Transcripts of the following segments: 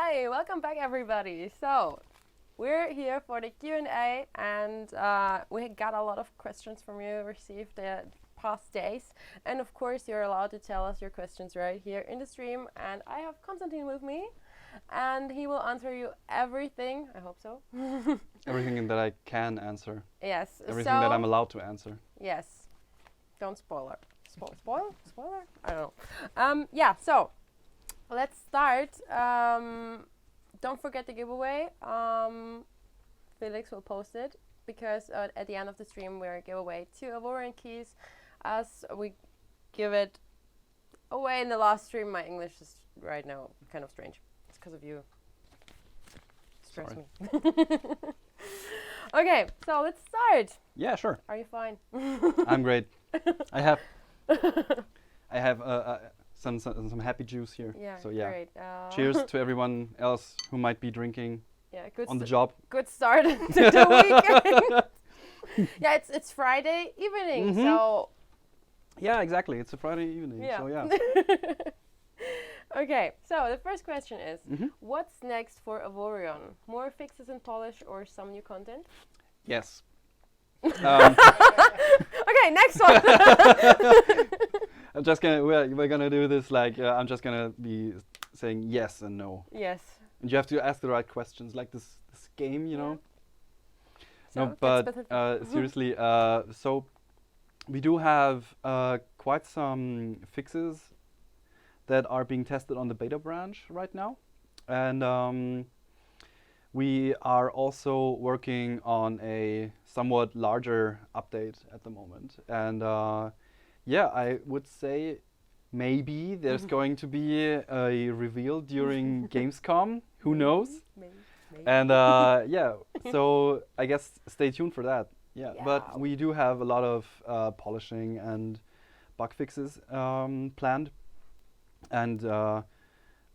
Hi, welcome back everybody. So, we're here for the Q&A and we got a lot of questions from you received the past days. And of course, you're allowed to tell us your questions right here in the stream. And I have Konstantin with me and he will answer you everything. I hope so. Everything that I can answer. Yes. Everything that I'm allowed to answer. Yes. Don't spoiler. Spoiler? I don't know. Yeah, so let's start. Don't forget the giveaway. Felix will post it because at the end of the stream we're give away 2 Avorion keys as we give it away in the last stream. My English is right now kind of strange. It's because of you. Stress Sorry. me. Okay, so let's start. Yeah, sure. Are you fine? I'm great. I have some happy juice here. Yeah, so yeah. great. Cheers to everyone else who might be drinking on the job. Good start to the weekend. Yeah, it's Friday evening, so. Yeah, exactly. It's a Friday evening. Yeah. So yeah. Okay, so the first question is, what's next for Avorion? More fixes and polish or some new content? Yes. Okay, next one. I'm just gonna we're gonna do this like I'm just gonna be saying yes and no. Yes. And you have to ask the right questions, like this game, you know. So No, but seriously, so we do have quite some fixes that are being tested on the beta branch right now, and we are also working on a somewhat larger update at the moment. And yeah, I would say maybe there's going to be a reveal during Gamescom. Who knows? Maybe. And yeah, so I guess stay tuned for that. Yeah. But we do have a lot of polishing and bug fixes planned. And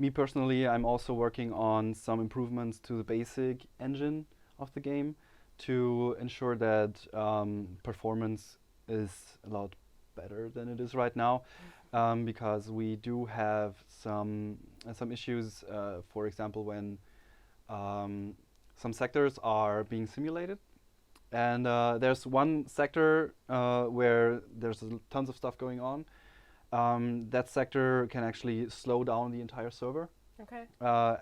me personally, I'm also working on some improvements to the basic engine of the game to ensure that performance is a lot better than it is right now, because we do have some issues. For example, when some sectors are being simulated, and there's one sector where there's tons of stuff going on. That sector can actually slow down the entire server. Okay.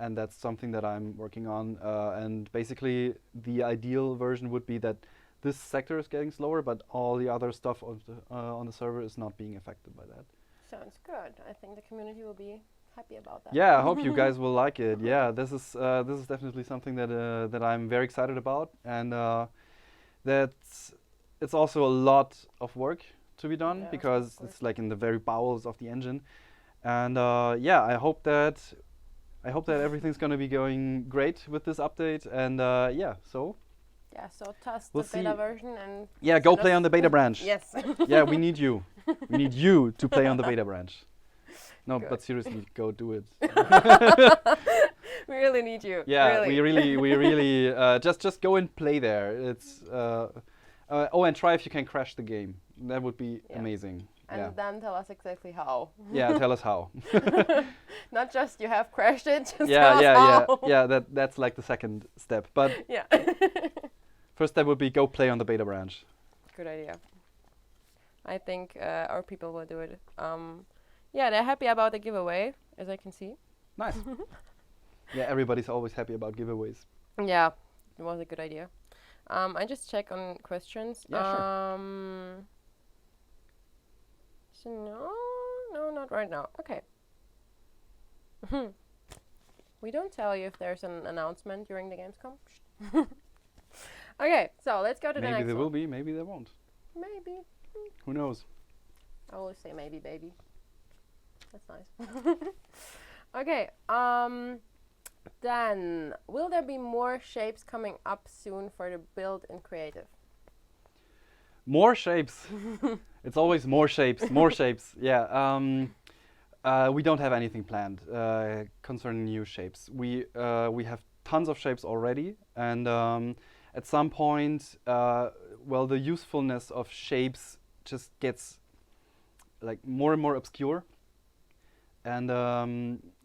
And that's something that I'm working on. And basically, the ideal version would be that this sector is getting slower, but all the other stuff on the server is not being affected by that. Sounds good. I think the community will be happy about that. Yeah, I hope you guys will like it. Yeah, this is definitely something that I'm very excited about, and it's also a lot of work to be done, because it's like in the very bowels of the engine. And yeah, I hope that everything's going to be going great with this update. And yeah, so test we'll the beta version and go play on the beta branch. Yes. Yeah, we need you. We need you to play on the beta branch. No, Good. but seriously, go do it. We really need you. Yeah, really. we really just go and play there. It's oh, and try if you can crash the game. That would be amazing. And then tell us exactly how. Yeah, tell us how. Not just you have crashed it, just tell yeah, us how. yeah. That's like the second step. But yeah. first step would be go play on the beta branch. Good idea. I think our people will do it. Yeah, they're happy about the giveaway, as I can see. Nice. Yeah, everybody's always happy about giveaways. Yeah, it was a good idea. I just check on questions. Yeah, sure. So no, not right now. Okay. We don't tell you if there's an announcement during the Gamescom. Okay, so let's go to the next one. Maybe there will be, maybe there won't. Maybe. Who knows? I always say maybe, baby. That's nice. Okay, then will there be more shapes coming up soon for the build in creative? More shapes. It's always more shapes, more shapes. Yeah. We don't have anything planned concerning new shapes. We have tons of shapes already, and at some point, well, the usefulness of shapes just gets like more and more obscure. And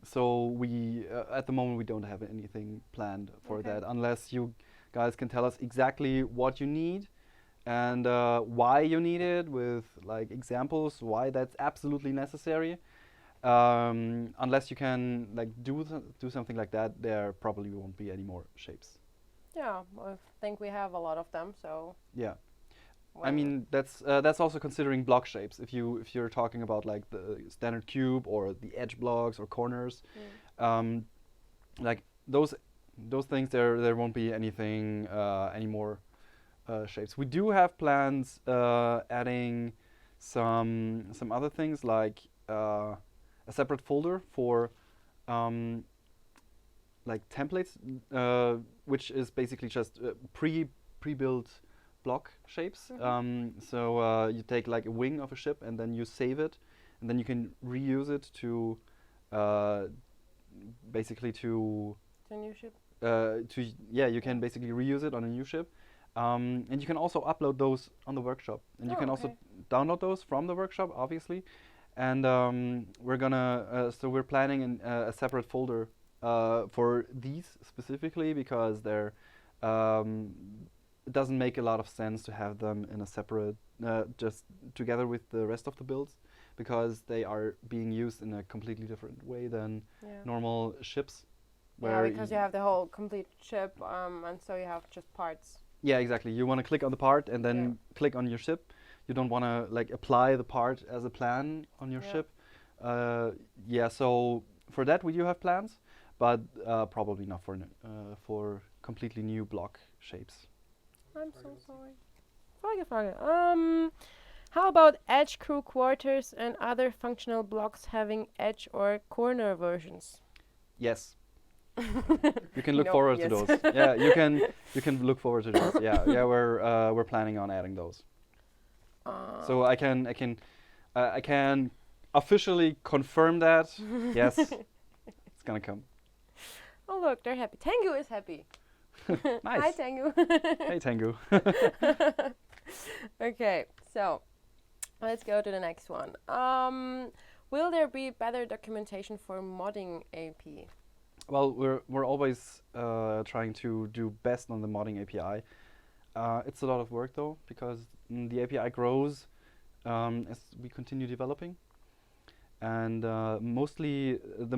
so we at the moment we don't have anything planned for that, unless you guys can tell us exactly what you need and why you need it, with like examples why that's absolutely necessary. Unless you can like do something like that, there probably won't be any more shapes. Yeah, I think we have a lot of them, so. Yeah. I mean, that's also considering block shapes. If you're talking about like the standard cube or the edge blocks or corners, like those things, there won't be anything any more shapes. We do have plans adding some other things, like a separate folder for like templates, which is basically just pre-built block shapes. So you take like a wing of a ship and then you save it, and then you can reuse it to basically to a new ship. You can basically reuse it on a new ship, and you can also upload those on the workshop, and you can also download those from the workshop, obviously. And we're planning a separate folder for these specifically, because they're it doesn't make a lot of sense to have them in a separate, just together with the rest of the builds, because they are being used in a completely different way than normal ships. Yeah, because you have the whole complete ship, and so you have just parts. Yeah, exactly. You want to click on the part and then click on your ship. You don't want to like apply the part as a plan on your ship. So for that we do have plans, but probably not for completely new block shapes. I'm so sorry. Frage. How about edge crew quarters and other functional blocks having edge or corner versions? Yes. You can look forward to those. Yeah, you can look forward to those. Yeah, we're planning on adding those. So I can officially confirm that. Yes, it's gonna come. Oh look, they're happy. Tengu is happy. Nice. Hi Tengu. Hey Tengu. Okay, so let's go to the next one. Will there be better documentation for modding AP? Well, we're always trying to do best on the modding API. It's a lot of work though, because the API grows as we continue developing, and mostly the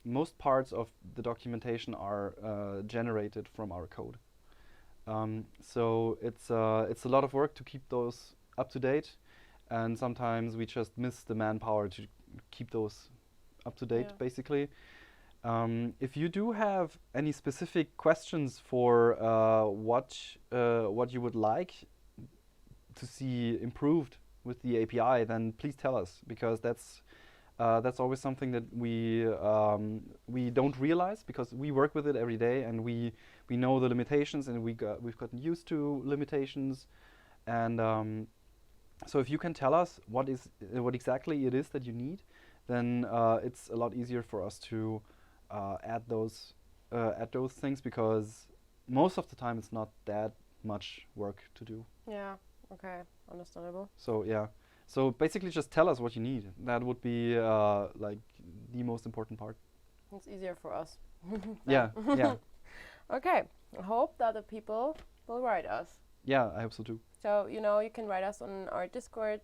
most parts of the documentation are generated from our code. So it's a lot of work to keep those up to date, and sometimes we just miss the manpower to keep those up to date, basically. If you do have any specific questions for what you would like to see improved with the API, then please tell us, because that's always something that we don't realize, because we work with it every day, and we know the limitations, and we've gotten used to limitations, and so if you can tell us what exactly it is that you need, then it's a lot easier for us to add those things, because most of the time it's not that much work to do. Yeah. Okay. Understandable. So yeah. So basically, just tell us what you need. That would be like the most important part. It's easier for us. Yeah. Okay. I hope that the people will write us. Yeah, I hope so too. So you can write us on our Discord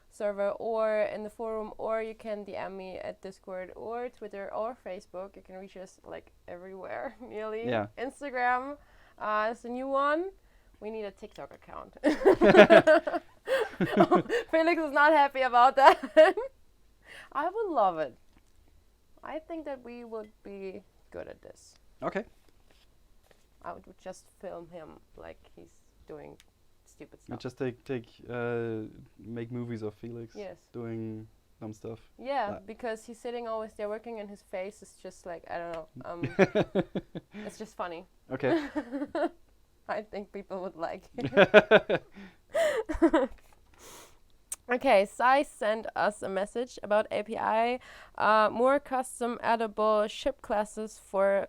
server, or in the forum, or you can DM me at Discord or Twitter or Facebook. You can reach us like everywhere, nearly. Yeah. Instagram is a new one. We need a TikTok account. Felix is not happy about that. I would love it. I think that we would be good at this. Okay. I would just film him like he's doing stupid stuff. And just make movies of Felix doing dumb stuff. Yeah, because he's sitting always there working, and his face is just like, I don't know. It's just funny. Okay. I think people would like it. Okay, Sai sent us a message about API, more custom addable ship classes for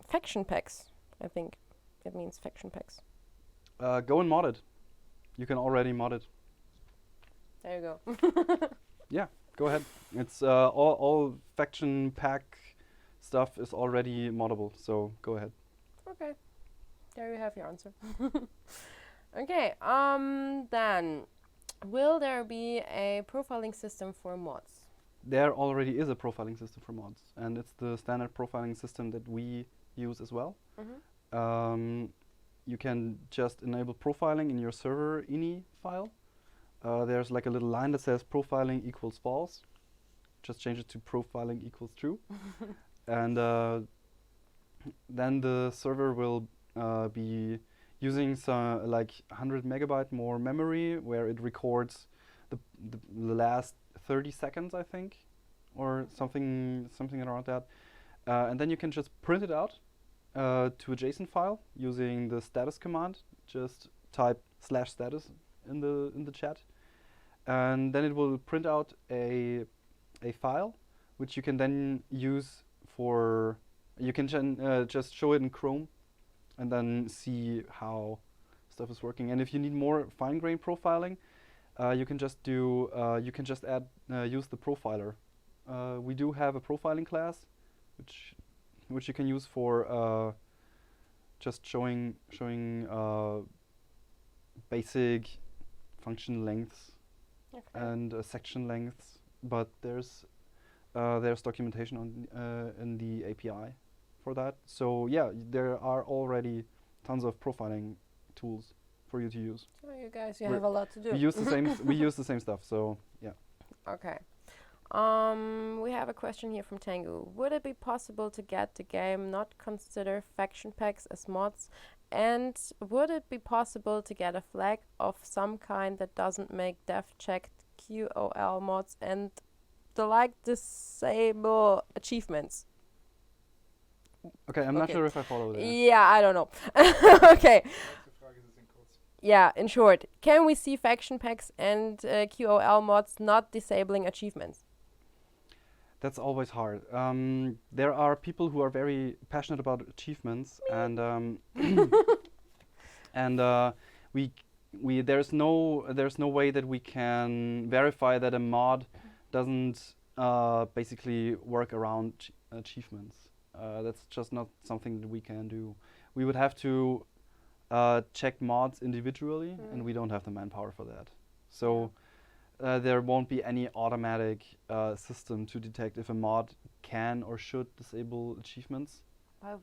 faction packs. I think it means faction packs. Go and mod it. You can already mod it. There you go. Yeah. go ahead. It's all faction pack stuff is already moddable, so go ahead. Okay, there you have your answer. Okay, then will there be a profiling system for mods? There already is a profiling system for mods, and it's the standard profiling system that we use as well. You can just enable profiling in your server ini file. There's like a little line that says profiling equals false. Just change it to profiling equals true. And then the server will be using some like 100 megabyte more memory, where it records the last 30 seconds, I think, or something around that. And then you can just print it out to a JSON file using the status command. Just type /status in the chat, and then it will print out a file, which you can then use for. You can just show it in Chrome, and then see how stuff is working. And if you need more fine-grained profiling, you can just do. You can just add use the profiler. We do have a profiling class, which you can use for just showing basic function lengths and section lengths. But there's documentation on in the API for that. So yeah, there are already tons of profiling tools for you to use. So you guys, you have a lot to do. We use the same. We use the same stuff. So yeah. Okay. We have a question here from Tengu. Would it be possible to get the game not consider faction packs as mods? And would it be possible to get a flag of some kind that doesn't make dev-checked QOL mods and the like disable achievements? Okay, I'm not sure if I follow that. Yeah, I don't know. Okay. Yeah, in short, can we see faction packs and QOL mods not disabling achievements? That's always hard. There are people who are very passionate about achievements, and there's no way that we can verify that a mod doesn't basically work around achievements. That's just not something that we can do. We would have to check mods individually, and we don't have the manpower for that. So there won't be any automatic system to detect if a mod can or should disable achievements.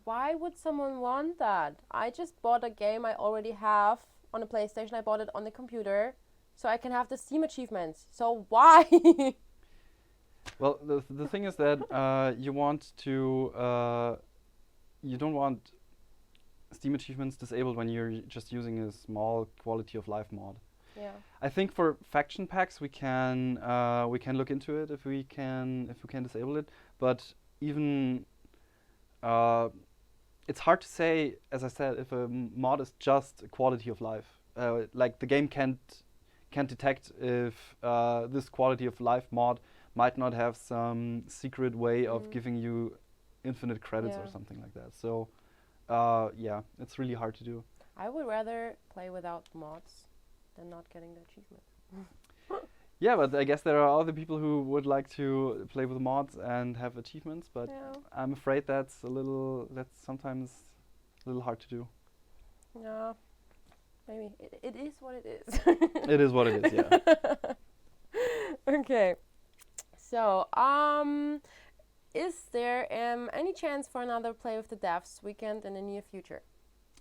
Why would someone want that? I just bought a game I already have on a PlayStation. I bought it on the computer, so I can have the Steam achievements. So why? Well, the thing is that you don't want Steam achievements disabled when you're just using a small quality of life mod. Yeah. I think for faction packs we can look into it if we can disable it. But even it's hard to say, as I said, if a mod is just quality of life. Like the game can't detect if this quality of life mod might not have some secret way of giving you infinite credits or something like that. So yeah, it's really hard to do. I would rather play without mods than not getting the achievement. Yeah, but I guess there are other people who would like to play with mods and have achievements, but I'm afraid that's sometimes a little hard to do. No, maybe it is what it is. It is what it is, yeah. Okay, so is there any chance for another Play with the Devs weekend in the near future?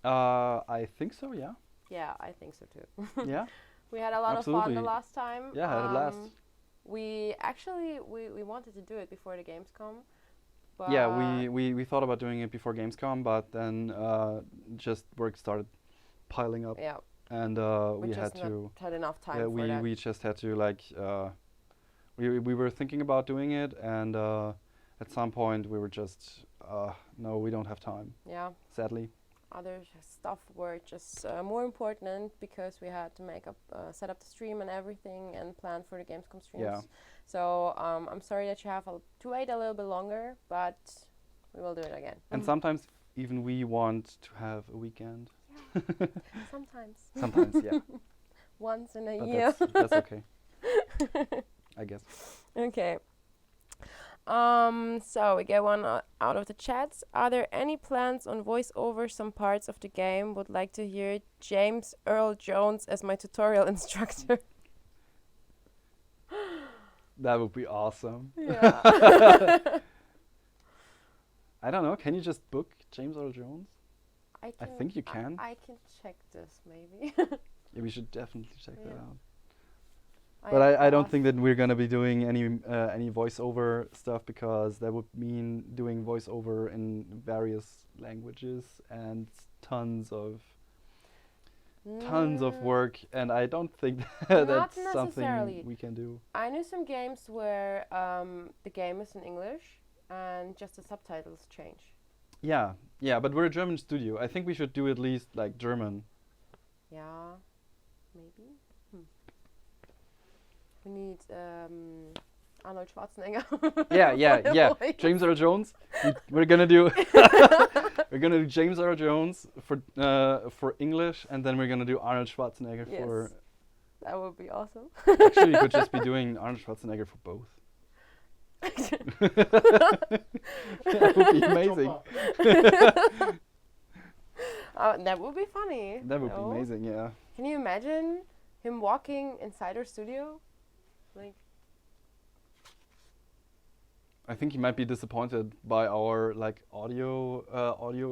I think so, yeah. Yeah, I think so too. Yeah. We had a lot of fun the last time. Yeah, had a blast. We actually we wanted to do it before the Gamescom. But yeah, we thought about doing it before Gamescom, but then just work started piling up. Yeah. And we had to had enough time for that. We just had to like we were thinking about doing it, and at some point we were just no, we don't have time. Yeah. Sadly. Other stuff were just more important because we had to set up the stream and everything and plan for the Gamescom streams. Yeah. So I'm sorry that you have to wait a little bit longer, but we will do it again. And sometimes even we want to have a weekend. Yeah. Sometimes. Sometimes, yeah. Once in a but year. That's okay. I guess. Okay. So we get one out of the chats. Are there any plans on voiceover some parts of the game? Would like to hear James Earl Jones as my tutorial instructor. That would be awesome. Yeah. I don't know. Can you just book James Earl Jones? I think you can. I can check this maybe. Yeah, we should definitely check that Yeah. out. But I don't thought- think that we're gonna be doing any voiceover stuff, because that would mean doing voiceover in various languages and tons of Mm, work, and I don't think Not that's necessarily. something we can do. I knew some games where the game is in English and just the subtitles change. Yeah, yeah, but we're a German studio. I think we should do at least like German. Yeah, maybe. We need Arnold Schwarzenegger. Yeah. Voice. James Earl Jones. We're gonna do James Earl Jones for English, and then we're gonna do Arnold Schwarzenegger Yes. for. That would be awesome. Actually, you could just be doing Arnold Schwarzenegger for both. That would be amazing. That would be funny. That would be no? amazing. Yeah. Can you imagine him walking inside our studio? Like, I think he might be disappointed by our like audio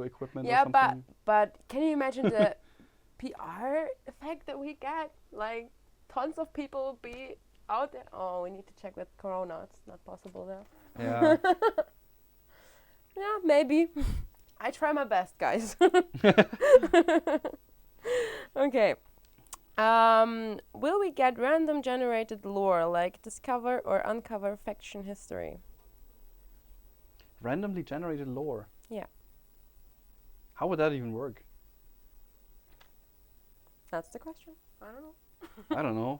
equipment or yeah, something. but can you imagine the PR effect that we get? Like, tons of people will be out there. Oh, we need to check with Corona. It's not possible there. Yeah. Yeah, maybe. I try my best, guys. Okay. Will we get random generated lore like discover or uncover faction history? Randomly generated lore. Yeah. How would that even work? That's the question. I don't know. I don't know.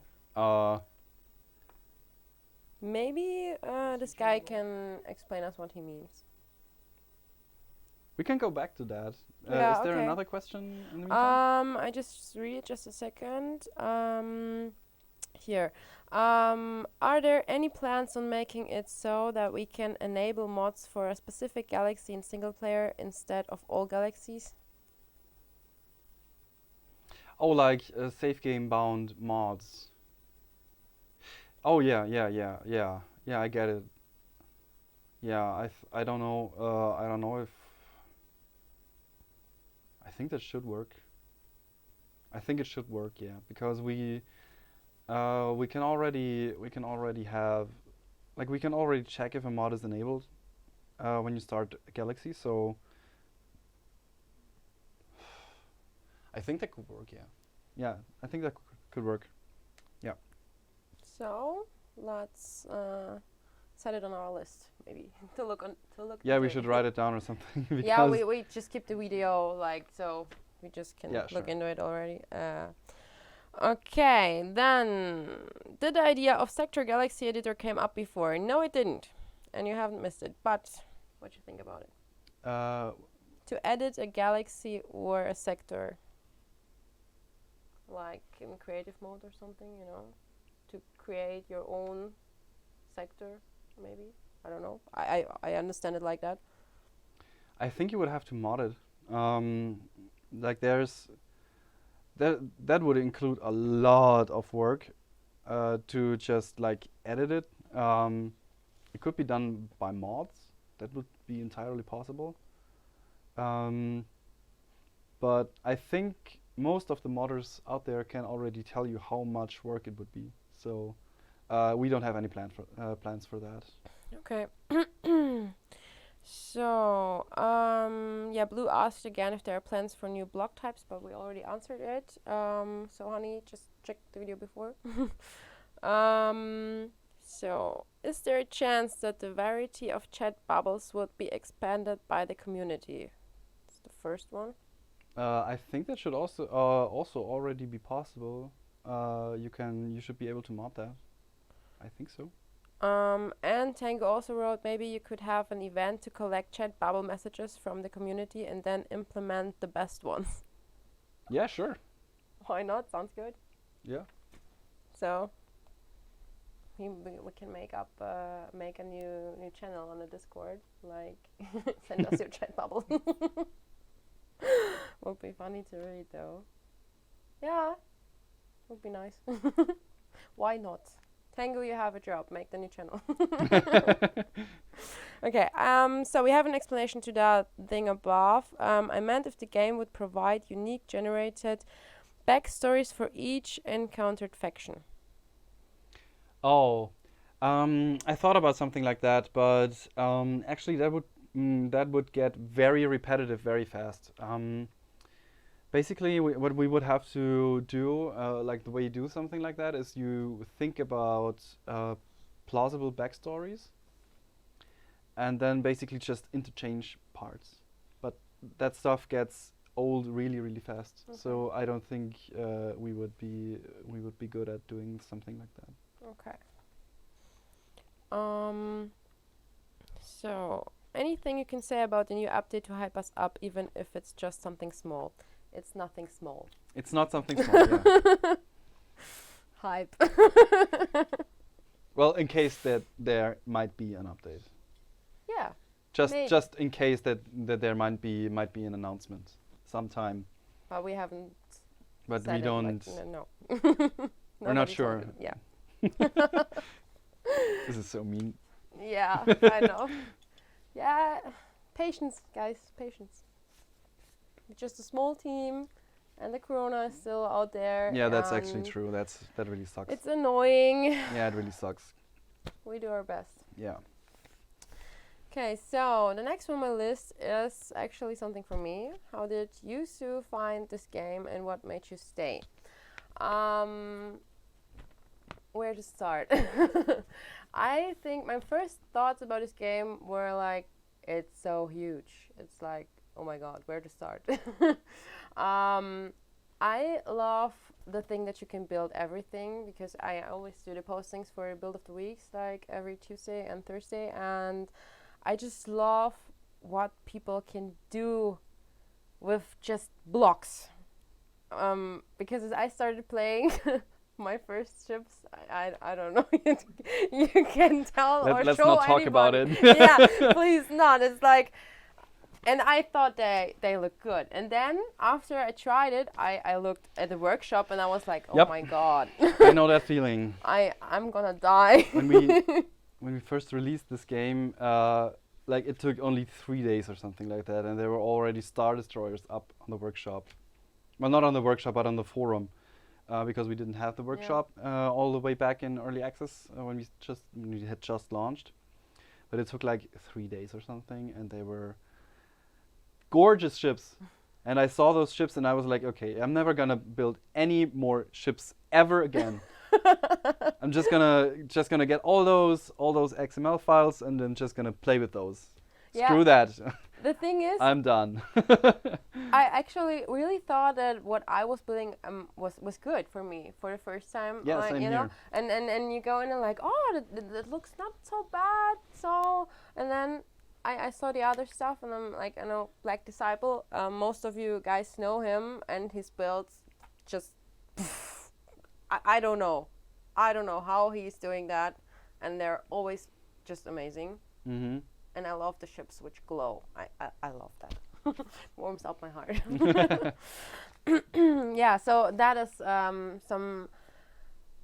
Maybe this guy can explain us what he means. We can go back to that. Yeah, is there okay. another question in the meantime? I just read it just a second. Here. Are there any plans on making it so that we can enable mods for a specific galaxy in single player instead of all galaxies? Oh, like safe game bound mods. Oh yeah. I get it. Yeah, I don't know. I don't know if. I think that should work. I think it should work. Yeah, because we can already have, like, we can already check if a mod is enabled when you start Galaxy. So I think that could work. Yeah, I think that could work. Yeah. So let's set it on our list, maybe to look on to look. Yeah, we into should it. write it down or something. Yeah, because we just keep the video like so we just can Yeah, look sure. into it already. Okay, then did the idea of Sector Galaxy Editor came up before? No, it didn't, and you haven't missed it. But what you think about it? To edit a galaxy or a sector, like in creative mode or something, you know, to create your own sector, maybe. I don't know. I understand it like that. I think you would have to mod it. Like that would include a lot of work to just like edit it. It could be done by mods. That would be entirely possible. But I think most of the modders out there can already tell you how much work it would be. So we don't have any plans for that. Okay. So, yeah, Blue asked again if there are plans for new block types, but we already answered it. So, honey, just check the video before. So, is there a chance that the variety of chat bubbles would be expanded by the community? That's the first one. I think that should also already be possible. You should be able to mod that. I think so. And Tango also wrote maybe you could have an event to collect chat bubble messages from the community and then implement the best ones. Yeah, sure. Why not? Sounds good. Yeah. So, we can make a new channel on the Discord. Like, send us your chat bubble. Would be funny to read though. Yeah, would be nice. Why not? Tango, you have a job. Make the new channel. Okay. So we have an explanation to that thing above. I meant if the game would provide unique generated backstories for each encountered faction. Oh, I thought about something like that, but actually that would get very repetitive very fast. Basically, what we would have to do, like the way you do something like that, is you think about plausible backstories, and then basically just interchange parts. But that stuff gets old really, really fast. Okay. So I don't think we would be good at doing something like that. Okay. So anything you can say about the new update to hype us up, even if it's just something small? It's nothing small. It's not something small, yeah. Hype. Well, in case that there might be an update. Yeah. Just in case that there might be an announcement sometime. But we haven't. But said we it, don't. like, no. We're not Nobody sure. told me. Yeah. This is so mean. Yeah, I know. Yeah, patience, guys, patience. It's just a small team, and the corona is still out there. Yeah, that's actually true. That really sucks. It's annoying. Yeah, it really sucks. We do our best. Yeah. Okay, so the next one on my list is actually something for me. How did you two find this game, and what made you stay? Where to start? I think my first thoughts about this game were like, it's so huge. It's like, oh my god, where to start? I love the thing that you can build everything, because I always do the postings for Build of the Weeks, like every Tuesday and Thursday, and I just love what people can do with just blocks. Because as I started playing my first ships, I don't know, you can tell or Let's show not talk about anybody. it. Yeah, please not. It's like, and I thought they look good. And then after I tried it, I looked at the workshop and I was like, oh my god. I know that feeling. I'm gonna die. When we first released this game, like it took only 3 days or something like that, and there were already Star Destroyers up on the workshop. Well, not on the workshop, but on the forum, because we didn't have the workshop all the way back in early access when we had just launched. But it took like 3 days or something, and they were gorgeous ships. And I saw those ships, and I was like, okay, I'm never gonna build any more ships ever again. I'm just gonna get all those XML files, and then just gonna play with those. Yeah. Screw that. The thing is, I'm done. I actually really thought that what I was building was good for me for the first time. Yeah, like, same you know, here. and you go in and like, oh, that looks not so bad. So, and then I saw the other stuff, and I'm like, I know Black Disciple. Most of you guys know him, and his builds just, I don't know. I don't know how he's doing that, and they're always just amazing. Mm-hmm. And I love the ships which glow. I love that. Warms up my heart. Yeah, so that is some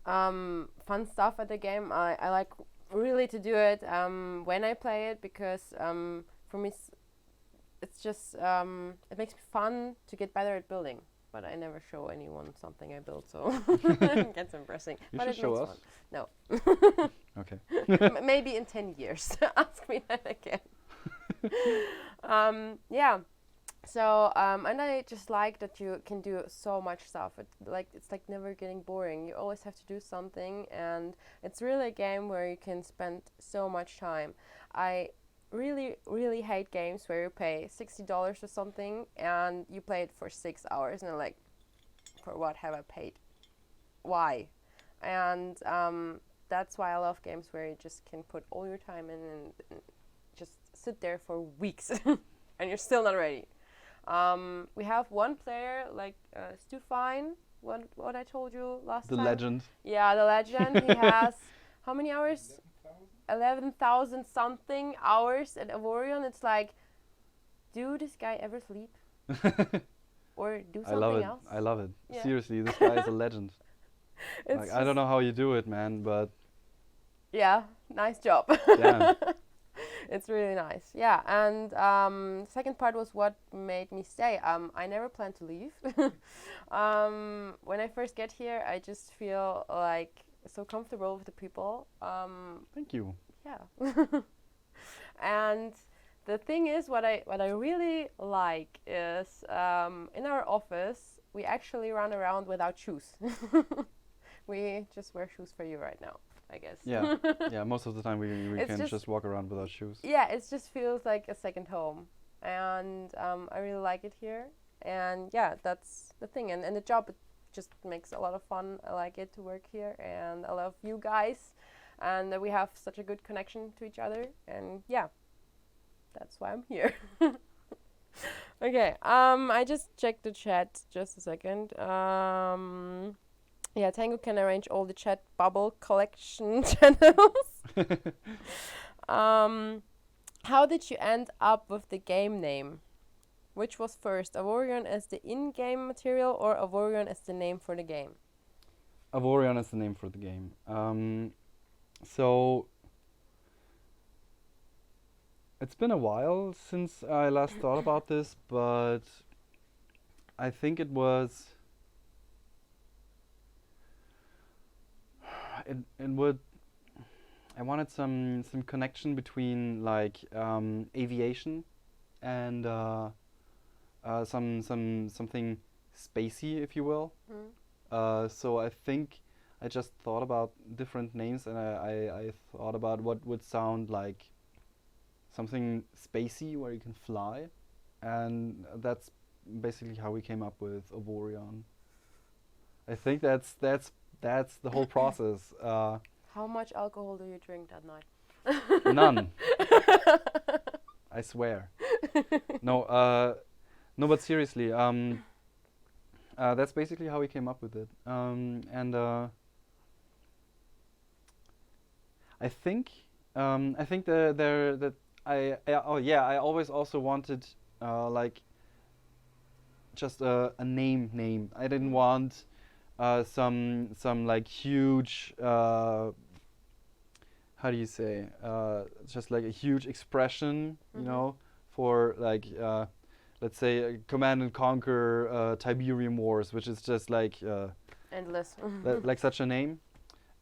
fun stuff at the game. I like really to do it when I play it, because for me it's just it makes me fun to get better at building. But I never show anyone something I built, so it gets embarrassing. You but should it show makes us. fun. No. Okay. Maybe in 10 years. Ask me that again. Yeah. So, and I just like that you can do so much stuff. It's like never getting boring. You always have to do something, and it's really a game where you can spend so much time. I really, really hate games where you pay $60 or something and you play it for 6 hours, and you're like, for what have I paid? Why? And that's why I love games where you just can put all your time in and just sit there for weeks and you're still not ready. We have one player, like Stu Fine, what I told you last time. The legend. Yeah, the legend. He has how many hours? 11,000 something hours at Avorion. It's like, do this guy ever sleep? Or do something else? I love it. Yeah. Seriously, this guy is a legend. Like, I don't know how you do it, man, but yeah, nice job. damn. It's really nice. Yeah, and second part was what made me stay. I never planned to leave. When I first get here, I just feel like so comfortable with the people. Thank you. Yeah. And the thing is, what I really like is in our office we actually run around without shoes. We just wear shoes for you right now, I guess. Yeah, yeah. Most of the time we can just walk around without shoes. Yeah, it just feels like a second home, and I really like it here. And yeah, that's the thing. And the job, it just makes a lot of fun. I like it to work here, and I love you guys, and we have such a good connection to each other. And yeah, that's why I'm here. Okay. I just checked the chat. Just a second. Yeah, Tango can arrange all the chat bubble collection channels. How did you end up with the game name? Which was first, Avorion as the in-game material or Avorion as the name for the game? Avorion is the name for the game. So it's been a while since I last thought about this, but I think it was it would. I wanted some connection between like aviation and something spacey, if you will. So I think I just thought about different names, and I thought about what would sound like something spacey where you can fly, and that's basically how we came up with Avorion. I think that's the whole process. How much alcohol do you drink that night? None. I swear. No, but seriously, that's basically how we came up with it. And I think I always also wanted like just a name. I didn't want some like huge how do you say just like a huge expression, you know, for like let's say Command and Conquer Tiberium Wars, which is just like endless. Like such a name.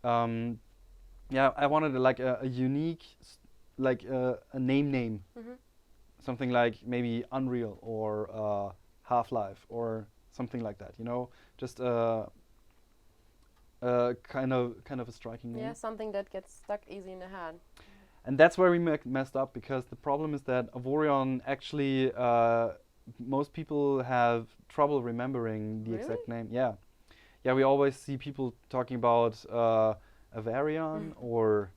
Yeah, I wanted like a unique like a name. Something like maybe Unreal or Half-Life or something like that, you know, just kind of a striking name. Yeah, something that gets stuck easy in the head. And that's where we messed up, because the problem is that Avorion actually most people have trouble remembering the exact name. Yeah, we always see people talking about Avorion or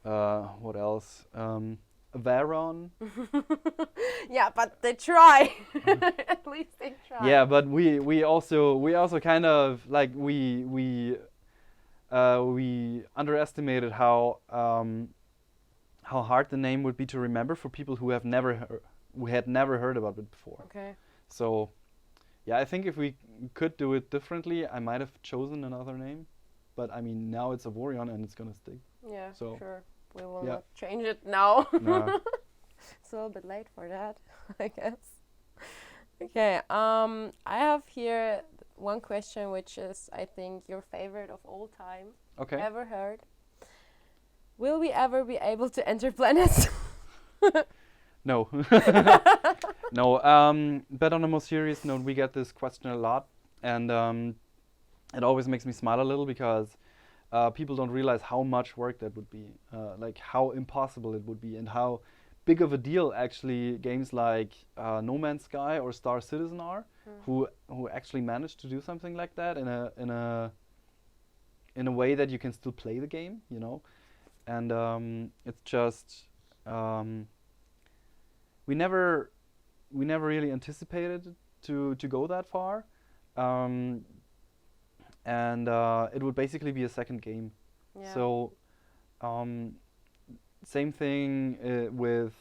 what else? Avaron. Yeah, but they try. At least they try. Yeah, but we also kind of like we underestimated how hard the name would be to remember for people who had never heard about it before. Okay. So, yeah, I think if we could do it differently, I might have chosen another name. But I mean, now it's Avorion and it's gonna stick. Yeah, so sure. We will not change it now. Nah. It's a little bit late for that, I guess. Okay. I have here one question, which is, I think, your favorite of all time. Okay. Ever heard? Will we ever be able to enter planets? No. No. But on a more serious note, we get this question a lot, and it always makes me smile a little, because people don't realize how much work that would be, like how impossible it would be, and how big of a deal actually games like No Man's Sky or Star Citizen are, who actually managed to do something like that in a way that you can still play the game, you know. And it's just we never really anticipated to go that far, and it would basically be a second game. Yeah. So Same thing with,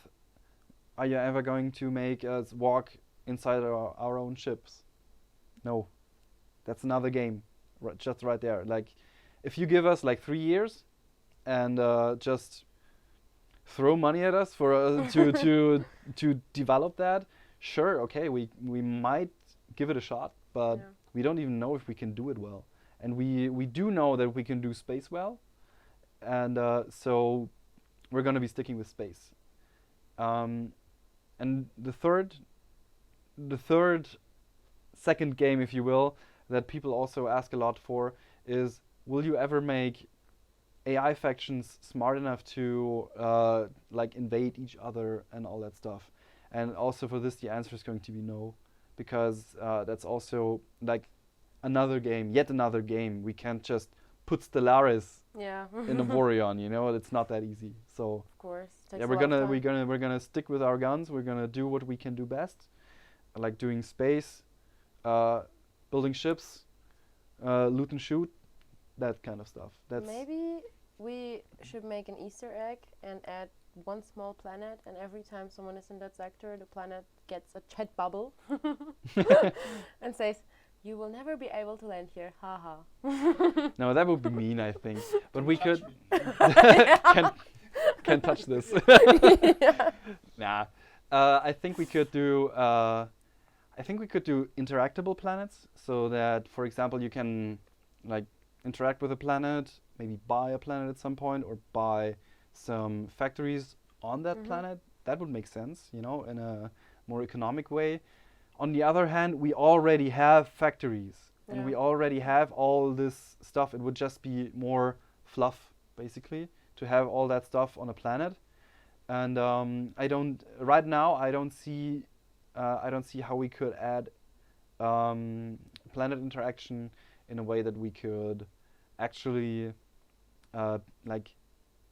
are you ever going to make us walk inside our own ships? No, that's another game, just right there. Like, if you give us like 3 years and just throw money at us for to develop that, sure, okay, we might give it a shot, but we don't even know if we can do it well. And we do know that we can do space well, and so we're going to be sticking with space. And the third second game, if you will, that people also ask a lot for is, will you ever make AI factions smart enough to like invade each other and all that stuff? And also for this, the answer is going to be no, because that's also like yet another game. We can't just put Stellaris in Avorion, you know, it's not that easy. So of course, yeah, we're gonna stick with our guns. We're gonna do what we can do best, like doing space, building ships, loot and shoot, that kind of stuff. That's maybe we should make an Easter egg and add one small planet, and every time someone is in that sector, the planet gets a chat bubble and says, "You will never be able to land here, haha." No, that would be mean, I think. But we could can't touch this. Nah, I think we could do. Interactable planets, so that, for example, you can like interact with a planet, maybe buy a planet at some point, or buy some factories on that planet. That would make sense, you know, in a more economic way. On the other hand, we already have factories and we already have all this stuff. It would just be more fluff, basically, to have all that stuff on a planet. And right now I don't see how we could add planet interaction in a way that we could actually like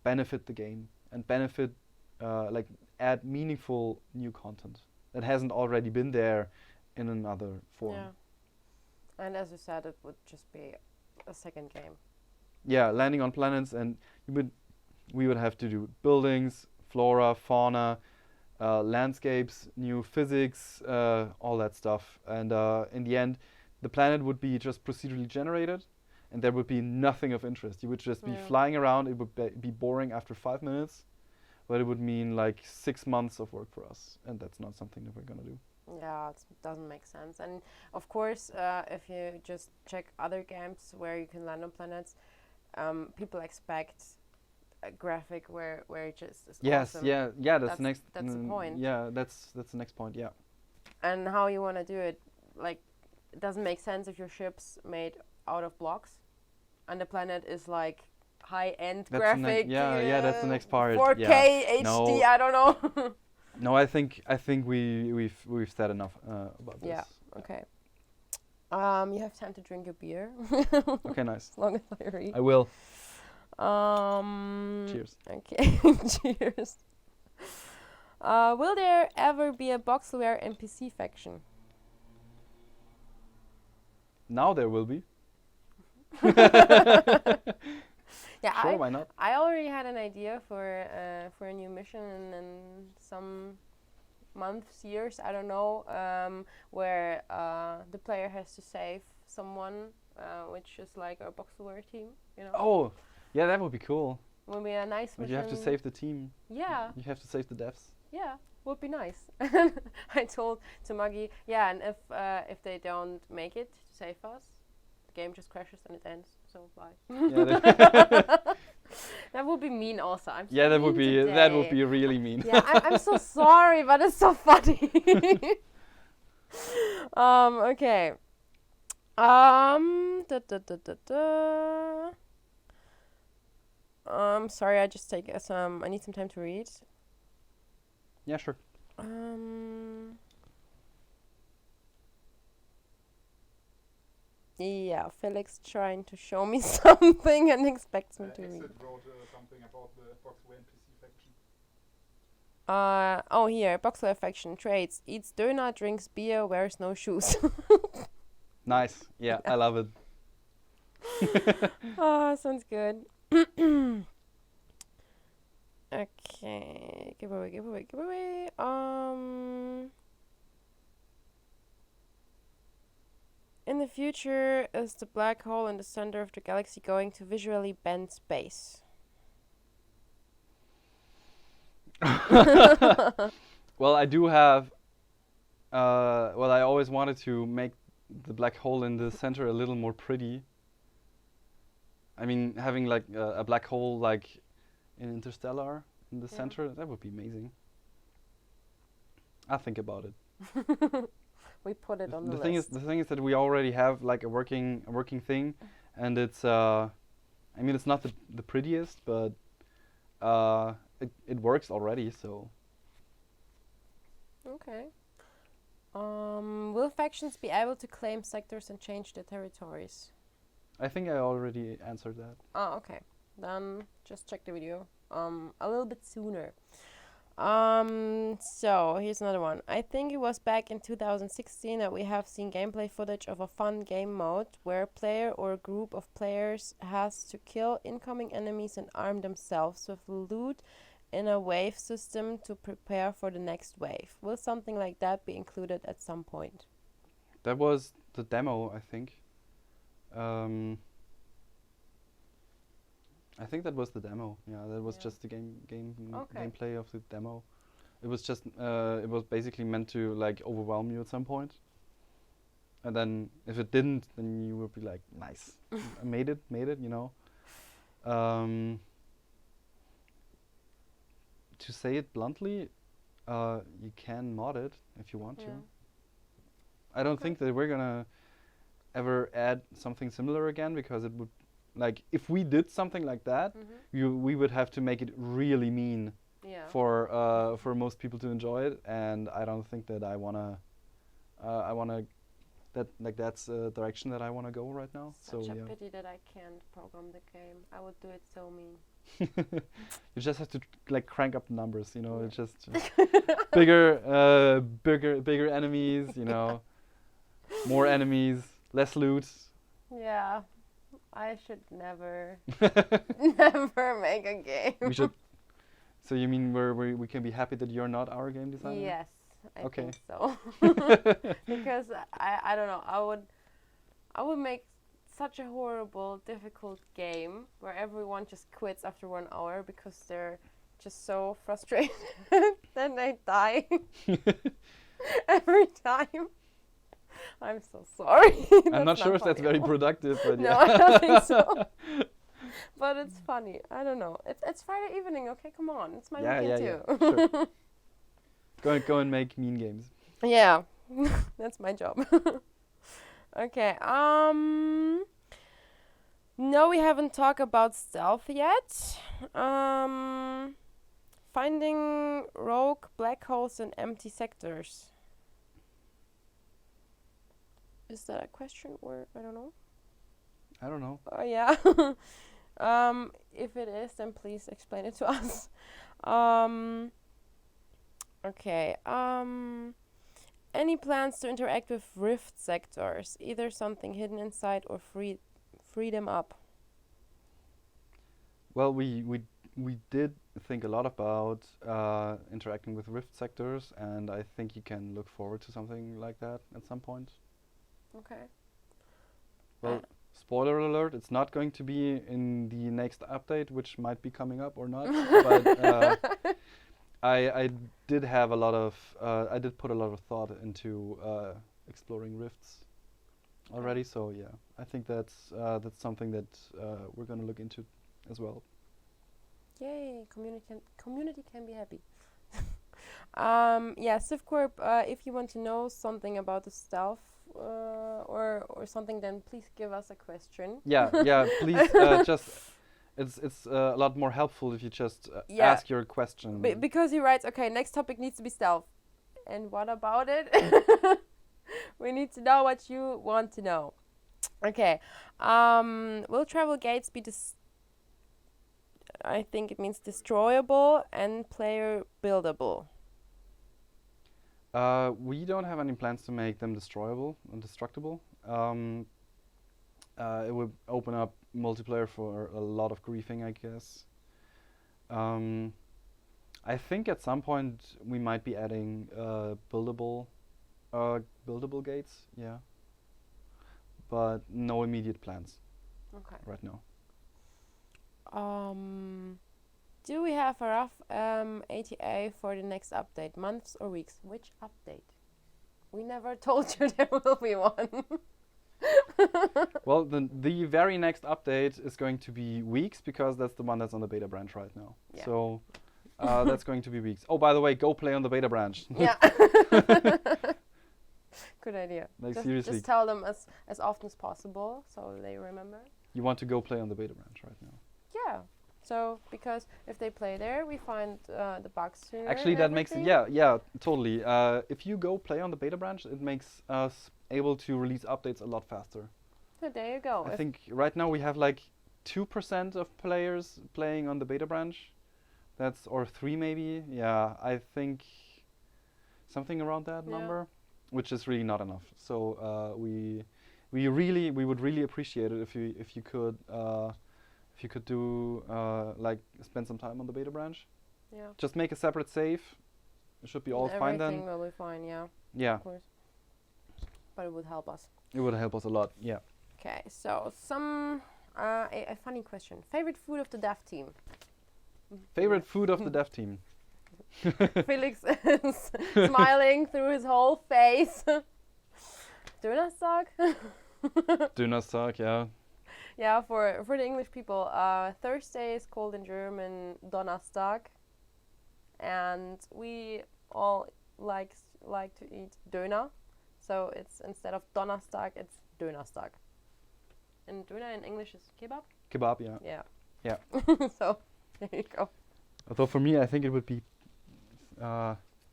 benefit the game and like add meaningful new content that hasn't already been there in another form. Yeah. And as you said, it would just be a second game. Yeah, landing on planets, and we would have to do buildings, flora, fauna, landscapes, new physics, all that stuff. And in the end, the planet would be just procedurally generated, and there would be nothing of interest. You would just be flying around. It would be boring after 5 minutes, but it would mean like 6 months of work for us, and that's not something that we're gonna do. Yeah, it doesn't make sense. And of course, if you just check other games where you can land on planets, people expect a graphic where it just is awesome. That's the point. Yeah, that's the next point. Yeah. And how you want to do it, like, it doesn't make sense if your ship's made out of blocks, and the planet is like high-end graphic. That's the next part. 4K HD. I don't know. No, I think we've said enough about this. Yeah. Okay. You have time to drink your beer. Okay, nice. As long as I read. I will. Cheers. Okay. Cheers. Will there ever be a Boxelware NPC faction? Now there will be. Yeah, sure, why not? I already had an idea for a new mission in some months, years, I don't know, where the player has to save someone, which is like our Boxerware team, you know. Oh, yeah, that would be cool. Would be a nice but mission. you have to save the team. Yeah. You have to save the devs. Yeah, would be nice. I told to Maggie, yeah, and if they don't make it to save us, the game just crashes and it ends. So bye. That would be mean. Also, I'm. So that would be really mean. Yeah, I'm so sorry, but it's so funny. Okay. Sorry, I just take some. I need some time to read. Yeah, sure. Yeah, Felix trying to show me something and expects me to read. wrote something about the Boxerware NPC faction. Here, Boxerware faction traits: eats donut, drinks beer, wears no shoes. Nice. Yeah, I love it. Oh, sounds good. Okay, giveaway. In the future, is the black hole in the center of the galaxy going to visually bend space? Well, I do have. Well, I always wanted to make the black hole in the center a little more pretty. I mean, having like a black hole like in Interstellar in the center, that would be amazing. I'll think about it. We put it on the list. list. The thing is that we already have like a working thing, and it's I mean, it's not the prettiest, but it works already. So. Okay. Will factions be able to claim sectors and change their territories? I think I already answered that. Oh, okay. Then just check the video a little bit sooner. So here's another one. I think it was back in 2016 that we have seen gameplay footage of a fun game mode where a player or a group of players has to kill incoming enemies and arm themselves with loot in a wave system to prepare for the next wave. Will something like that be included at some point? That was the demo, I think. I think that was the demo. Yeah, that was just the gameplay of the demo. It was just it was basically meant to like overwhelm you at some point. And then if it didn't, then you would be like, nice, I made it, you know. To say it bluntly, you can mod it if you want to. I don't think that we're gonna ever add something similar again, because it would, like, if we did something like that, we would have to make it really mean for most people to enjoy it, and I don't think that I wanna that's the direction that I wanna go right now. Such a pity that I can't program the game. I would do it so mean. You just have to like crank up the numbers, you know. It's just bigger enemies, you know, more enemies, less loot. Yeah, I should never make a game. We should. So you mean we can be happy that you're not our game designer? Yes, I think so. Because I don't know. I would make such a horrible, difficult game where everyone just quits after 1 hour because they're just so frustrated. Then they die every time. I'm so sorry. I'm not sure if that's very productive, but no, I don't think so. But it's funny. I don't know. It's Friday evening. Okay, come on. It's my weekend too. Sure. Go and make mean games. Yeah, that's my job. Okay. No, we haven't talked about stealth yet. Finding rogue black holes in empty sectors. Is that a question or I don't know? I don't know. Oh yeah. If it is, then please explain it to us. Okay. Any plans to interact with rift sectors? Either something hidden inside or free them up. Well, we did think a lot about interacting with rift sectors, and I think you can look forward to something like that at some point. Okay. Well, spoiler alert, it's not going to be in the next update, which might be coming up or not. But I did have a lot of I did put a lot of thought into exploring rifts already. So yeah, I think that's something that we're gonna look into as well. Yay! Community can be happy. Yeah, Civcorp. If you want to know something about the stealth or something, then please give us a question. Yeah, please just. It's a lot more helpful if you just ask your question. Because he writes, okay, next topic needs to be stealth. And what about it? We need to know what you want to know. Okay. Will travel gates be I think it means destroyable and player buildable. We don't have any plans to make them destroyable and destructible. It would open up multiplayer for a lot of griefing, I guess. I think at some point we might be adding buildable gates. Yeah. But no immediate plans Okay. right now. Do we have a rough ATA for the next update? Months or weeks? Which update? We never told you there will be one. Well, the very next update is going to be weeks because that's the one that's on the beta branch right now. Yeah. So that's going to be weeks. Oh, by the way, go play on the beta branch. Yeah. Good idea. Like seriously. Just tell them as often as possible so they remember. You want to go play on the beta branch right now. Yeah. So because if they play there, we find the bugs sooner. Actually, and that makes it, everything. yeah, totally. If you go play on the beta branch, it makes us able to release updates a lot faster. So there you go. I think right now we have like 2% of players playing on the beta branch. Or 3 maybe. Yeah, I think something around that number, which is really not enough. So we would really appreciate it if you could do like spend some time on the beta branch. Yeah. Just make a separate save. It should be all fine then. Everything will be fine. Yeah. Yeah. Of course. But it would help us. It would help us a lot. Yeah. Okay. So a funny question. Favorite food of the dev team? Favorite food of the dev team? Felix is smiling through his whole face. Donnerstag? Donnerstag, yeah. Yeah, for the English people, Thursday is called in German Donnerstag, and we all like to eat Döner, so it's instead of Donnerstag, it's Dönerstag. And Döner in English is kebab. Kebab, yeah. Yeah. Yeah. So there you go. Although for me, I think it would be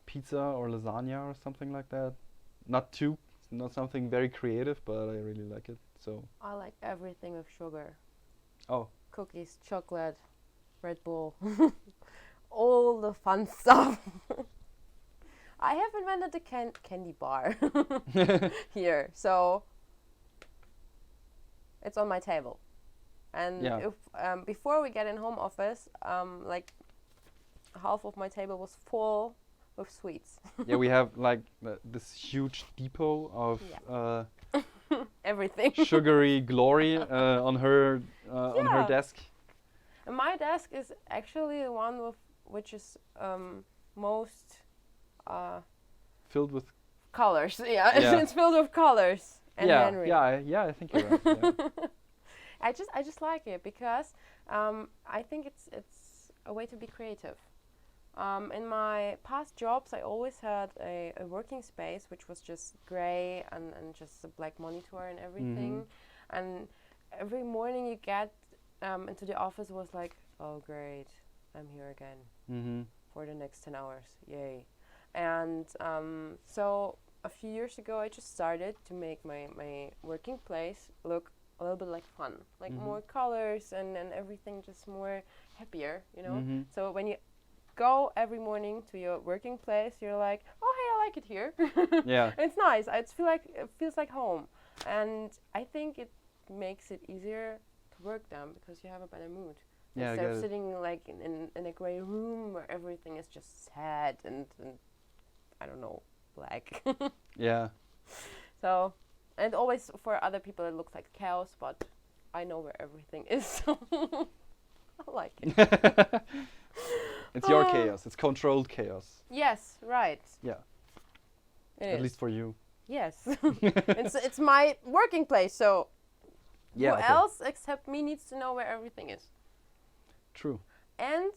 pizza or lasagna or something like that. Not something very creative, but I really like it. So I like everything with sugar. Oh. Cookies, chocolate, Red Bull, all the fun stuff. I have invented the candy bar here, so it's on my table. And if before we get in home office, like half of my table was full with sweets. Yeah, we have like this huge depot of everything sugary glory on her desk. And my desk is actually the one which is most filled with colors. Yeah. It's filled with colors. And Henry. I think you're right. Yeah. I just like it because I think it's a way to be creative. In my past jobs, I always had a working space which was just gray and just a black monitor and everything. Mm-hmm. And every morning you get into the office was like, oh great, I'm here again for the next 10 hours, yay. And so a few years ago I just started to make my working place look a little bit like fun, like more colors and everything just more happier, you know. So when you go every morning to your working place, you're like, oh hey, I like it here. Yeah, it's nice. It feels like home, and I think it makes it easier to work then because you have a better mood. Yeah, instead of sitting like in a grey room where everything is just sad and I don't know, black. Yeah. So, and always for other people it looks like chaos, but I know where everything is, so I like it. It's your chaos. It's controlled chaos. Yes, right. Yeah. At least for you. Yes. it's my working place, so who else except me needs to know where everything is. True. And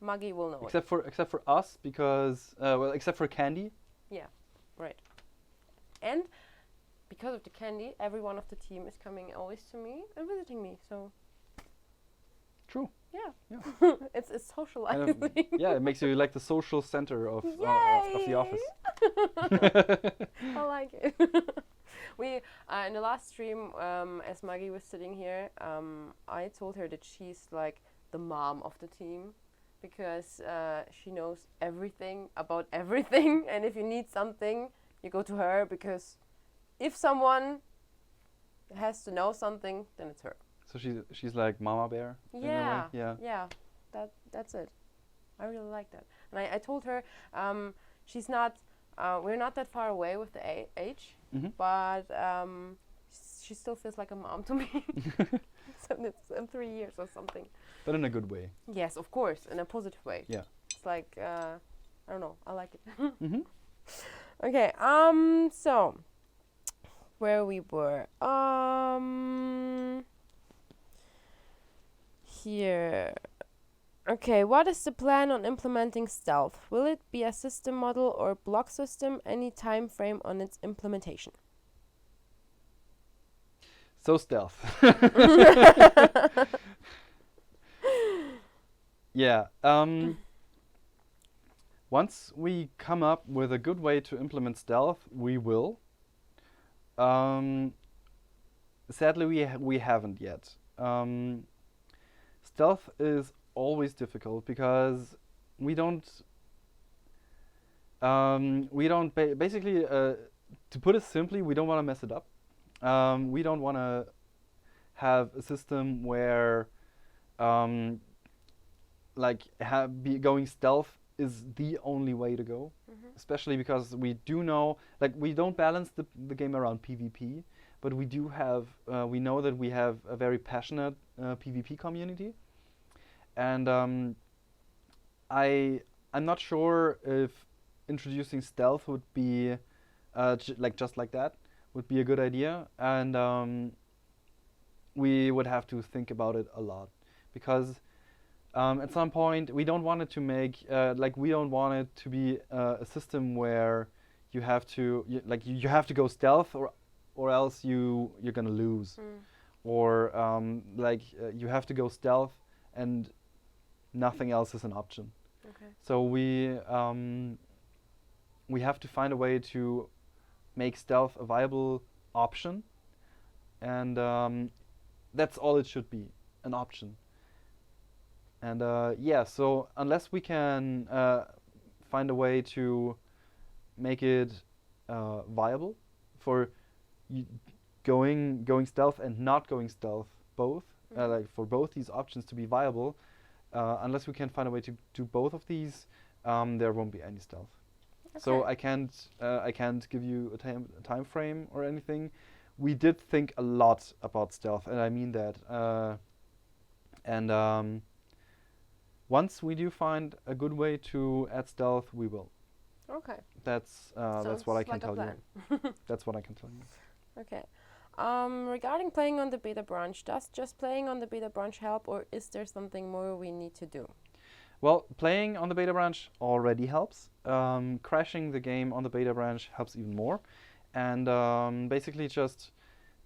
Maggie will know except for us, because except for candy. Yeah, right. And because of the candy, everyone of the team is coming always to me and visiting me. So. True. Yeah. It's socializing. It makes you like the social center of the office. I like it. We in the last stream, as Maggie was sitting here, I told her that she's like the mom of the team because she knows everything about everything, and if you need something, you go to her because if someone has to know something, then it's her. So she's like Mama Bear. Yeah. In a way? Yeah. Yeah. That's it. I really like that. And I told her she's not. We're not that far away with the age, but she still feels like a mom to me. So it's in 3 years or something. But in a good way. Yes, of course, in a positive way. Yeah. It's like I don't know. I like it. Okay. So where we were. Here. Okay, what is the plan on implementing stealth? Will it be a system model or block system? Any time frame on its implementation? So stealth. Yeah. Once we come up with a good way to implement stealth, we will. Sadly, we haven't yet. Stealth is always difficult because we don't basically, to put it simply, we don't want to mess it up. We don't want to have a system where going stealth is the only way to go, especially because we do know, like, we don't balance the game around PvP, but we do have, we know that we have a very passionate PvP community. And I'm not sure if introducing stealth would be just like that would be a good idea, and we would have to think about it a lot, because at some point we don't want it to make we don't want it to be a system where you have to you have to go stealth or else you're gonna lose, or you have to go stealth and nothing else is an option. Okay. So we have to find a way to make stealth a viable option, and that's all it should be, an option. And so unless we can find a way to make it viable for going stealth and not going stealth both, for both these options to be viable, unless we can find a way to do both of these, there won't be any stealth. Okay. So I can't give you a time frame or anything. We did think a lot about stealth, and I mean that. Once we do find a good way to add stealth, we will. Okay. That's what I can tell you. That's what I can tell you. Okay. Regarding playing on the beta branch, does just playing on the beta branch help, or is there something more we need to do? Well, playing on the beta branch already helps. Crashing the game on the beta branch helps even more. And basically just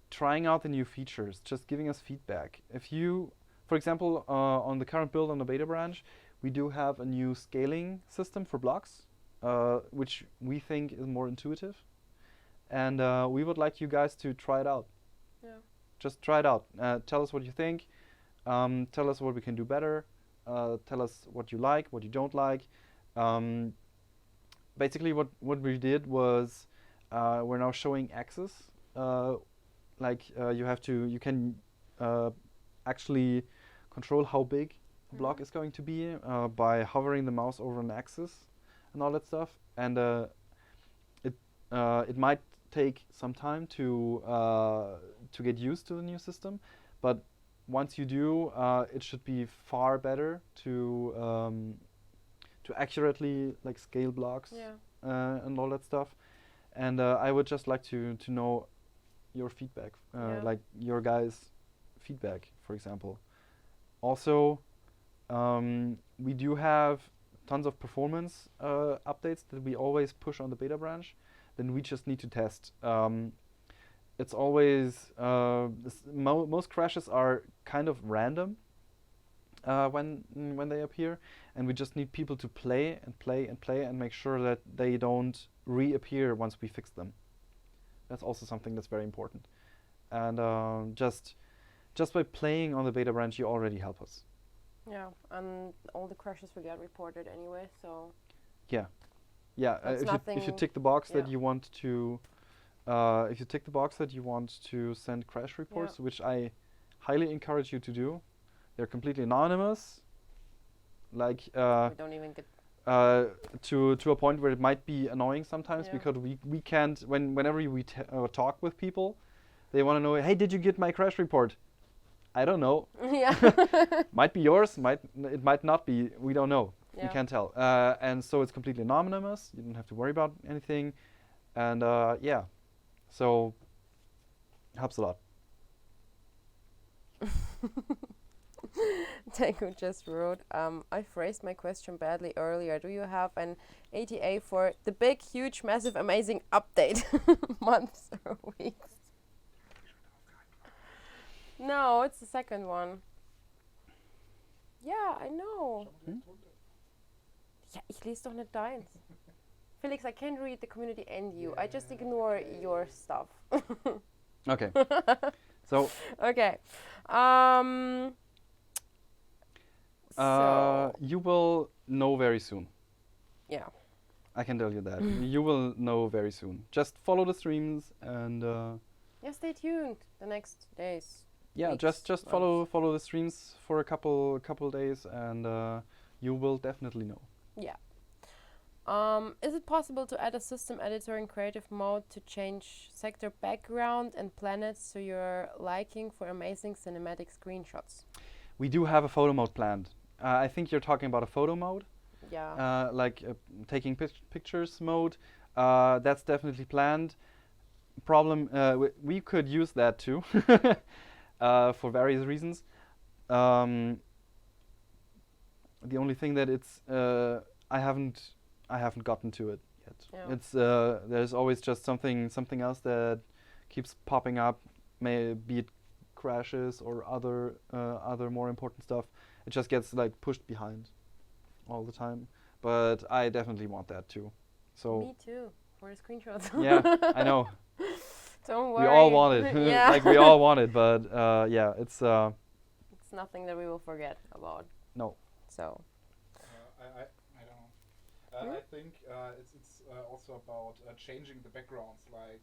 trying out the new features, just giving us feedback. If you, for example, on the current build on the beta branch, we do have a new scaling system for blocks, which we think is more intuitive. And we would like you guys to try it out. Yeah. Just try it out. Tell us what you think. Tell us what we can do better. Tell us what you like, what you don't like. Basically, what we did was we're now showing axes. You can actually control how big a block is going to be by hovering the mouse over an axis and all that stuff. And it might take some time to get used to the new system, but once you do, it should be far better to accurately scale blocks and all that stuff. And I would just like to know your feedback, your guys' feedback, for example. Also, we do have tons of performance updates that we always push on the beta branch. Then we just need to test. It's always most crashes are kind of random when they appear, and we just need people to play and play and play and make sure that they don't reappear once we fix them. That's also something that's very important. And just by playing on the beta branch, you already help us. Yeah, and all the crashes will get reported anyway, so. Yeah. If you tick the box that you want to, send crash reports, which I highly encourage you to do, they're completely anonymous. like We don't even get. to a point where it might be annoying sometimes Yeah. because we can't whenever we talk with people, they want to know, hey, did you get my crash report? I don't know. Yeah. Might be yours, it might not be. We don't know. We Yeah. can't tell. And so it's completely anonymous. You don't have to worry about anything. And yeah, so helps a lot. Tango just wrote, I phrased my question badly earlier. Do you have an ATA for the big, huge, massive, amazing update? Months or weeks? No, it's the second one. Ja, I know. Ja, ich lese doch nicht deins. Felix, I can't read the community and you. I just ignore your stuff. Okay. So Okay. you will know very soon. Yeah. I can tell you that. You will know very soon. Just follow the streams and Yeah, stay tuned the next days. yeah, weeks, just months. follow the streams for a couple days and you will definitely know. Yeah. Is it possible to add a system editor in creative mode to change sector background and planets to your liking for amazing cinematic screenshots? We do have a photo mode planned. I think you're talking about a photo mode, Yeah. like taking pictures mode. That's definitely planned. Problem, we could use that too, for various reasons. The only thing that it's I haven't gotten to it yet. Yeah. It's there's always just something else that keeps popping up, be it crashes or other more important stuff. It just gets like pushed behind all the time. But I definitely want that too. So Me too, for the screenshots. yeah, I know. Don't worry. We all want it. Yeah. Like we all want it, but yeah, it's It's nothing that we will forget about. no. So. I don't know. I think it's also about changing the backgrounds. Like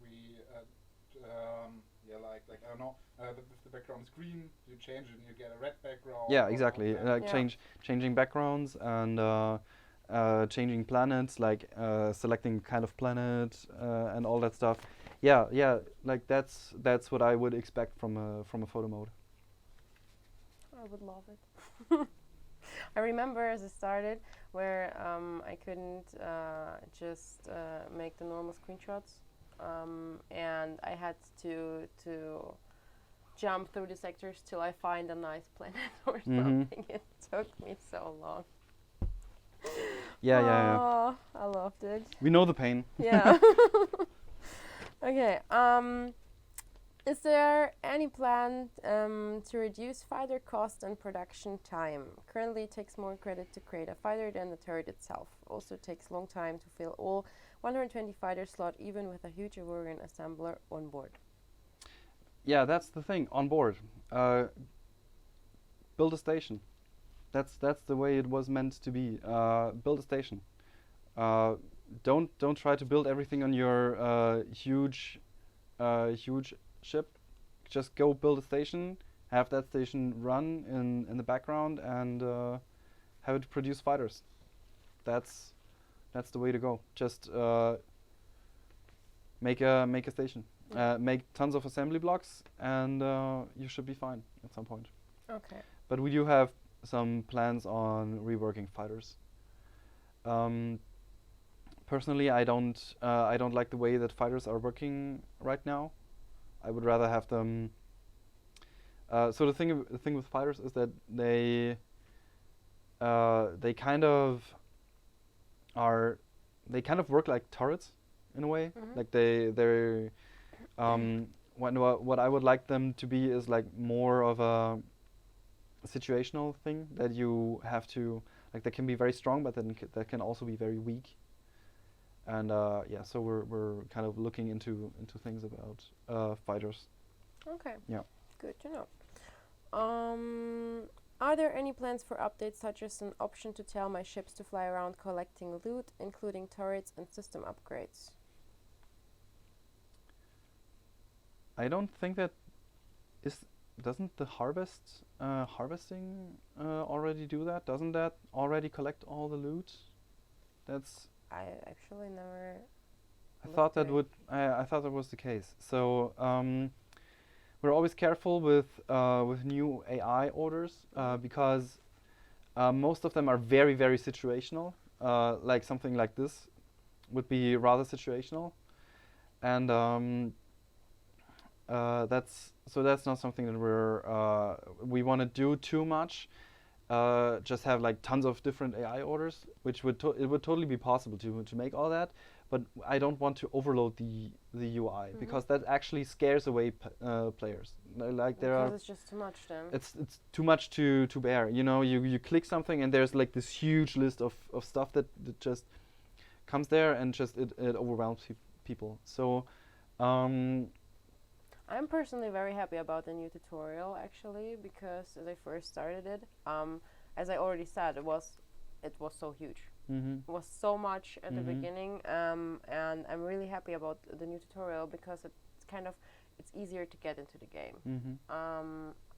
we yeah, like I don't know. If the background is green, you change it and you get a red background. Yeah, exactly. Like Yeah. changing backgrounds and changing planets, like selecting kind of planet and all that stuff. Yeah. Like that's what I would expect from a photo mode. I would love it. I remember as it started where I couldn't just make the normal screenshots, and I had to jump through the sectors till I find a nice planet or something. It took me so long. Yeah. Oh, I loved it. We know the pain. Yeah. Okay. Is there any plan to reduce fighter cost and production time? Currently, it takes more credit to create a fighter than the turret itself. Also, takes long time to fill all 120 fighter slot, even with a huge Avorion assembler on board. Yeah, that's the thing. On board, build a station. That's the way it was meant to be. Build a station. Don't try to build everything on your huge ship. Just go build a station. Have that station run in the background and have it produce fighters. That's the way to go. Just make a station. Make tons of assembly blocks, and you should be fine at some point. Okay. But we do have some plans on reworking fighters. Personally, I don't like the way that fighters are working right now. I would rather have them. So the thing with fighters is that they kind of work like turrets in a way. Mhm. Like they're what I would like them to be is like more of a situational thing that you have to like. They can be very strong, but then that can also be very weak. And yeah, so we're kind of looking into things about fighters. Okay. Yeah. Good to know. Are there any plans for updates, such as an option to tell my ships to fly around collecting loot, including turrets and system upgrades? I don't think that is doesn't the harvesting already do that? Doesn't that already collect all the loot? That's. I actually never. I thought that would. I thought that was the case. So we're always careful with new AI orders because most of them are very very situational. Like something like this would be rather situational, and that's not something that we want to do too much. Just have like tons of different AI orders, which it would totally be possible to make all that, but I don't want to overload the UI because that actually scares away players. Like because it's just too much then. It's too much to bear. You know, you click something and there's like this huge list of stuff that just comes there and just it overwhelms people. So. I'm personally very happy about the new tutorial actually because as I first started it, as I already said, it was so huge. It was so much at the beginning, and I'm really happy about the new tutorial because it's easier to get into the game.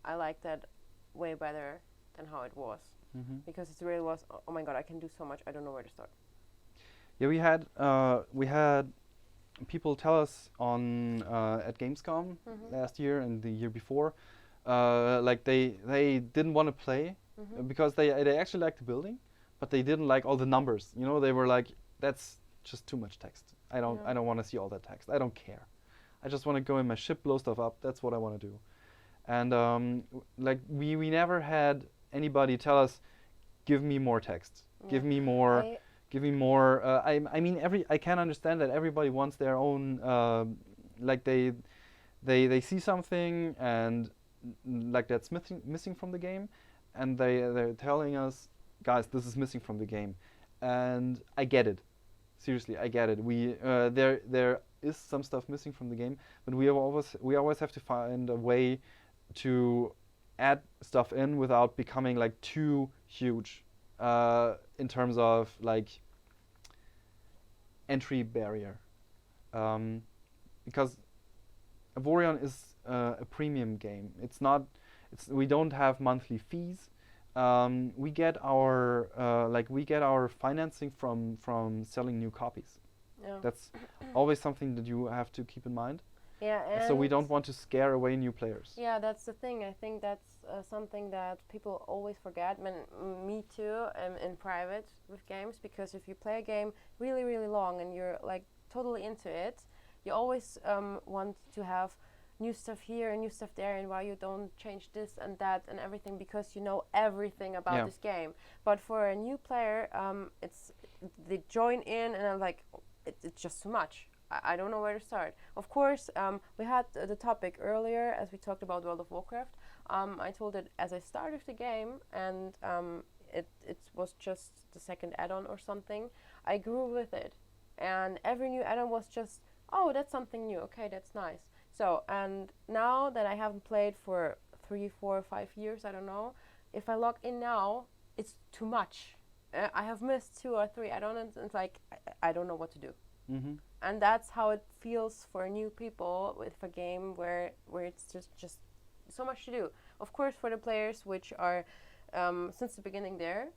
I like that way better than how it was because it really was. Oh my god, I can do so much. I don't know where to start. Yeah, we had people tell us on at Gamescom last year and the year before, like they didn't want to play because they actually liked the building, but they didn't like all the numbers. You know, they were like, that's just too much text. I don't want to see all that text. I don't care. I just want to go in my ship, blow stuff up. That's what I want to do. And like we never had anybody tell us, give me more text, give me more. Give me more. I mean, I can understand that everybody wants their own. Like they see something and like that's missing from the game, and they're telling us, guys, this is missing from the game, and I get it. Seriously, I get it. There is some stuff missing from the game, but we always have to find a way to add stuff in without becoming like too huge. In terms of like entry barrier, because Avorion is a premium game. We don't have monthly fees. We get our financing from selling new copies. Yeah. That's always something that you have to keep in mind. Yeah, and so we don't want to scare away new players. Yeah, that's the thing. I think that's something that people always forget. Me too, in private with games, because if you play a game really, really long and you're like totally into it, you always want to have new stuff here and new stuff there, and why you don't change this and that and everything because you know everything about this game. But for a new player, they join in and I'm like, it's just too much. I don't know where to start. Of course, we had the topic earlier as we talked about World of Warcraft. I told it as I started the game, and it was just the second add-on or something. I grew with it, and every new add-on was just, oh, that's something new. Okay, that's nice. So, and now that I haven't played for 3, 4, 5 years, I don't know, if I log in now, it's too much. I have missed 2 or 3 add-ons, and it's like I don't know what to do. And that's how it feels for new people with a game where it's just so much to do. Of course, for the players which are since the beginning there,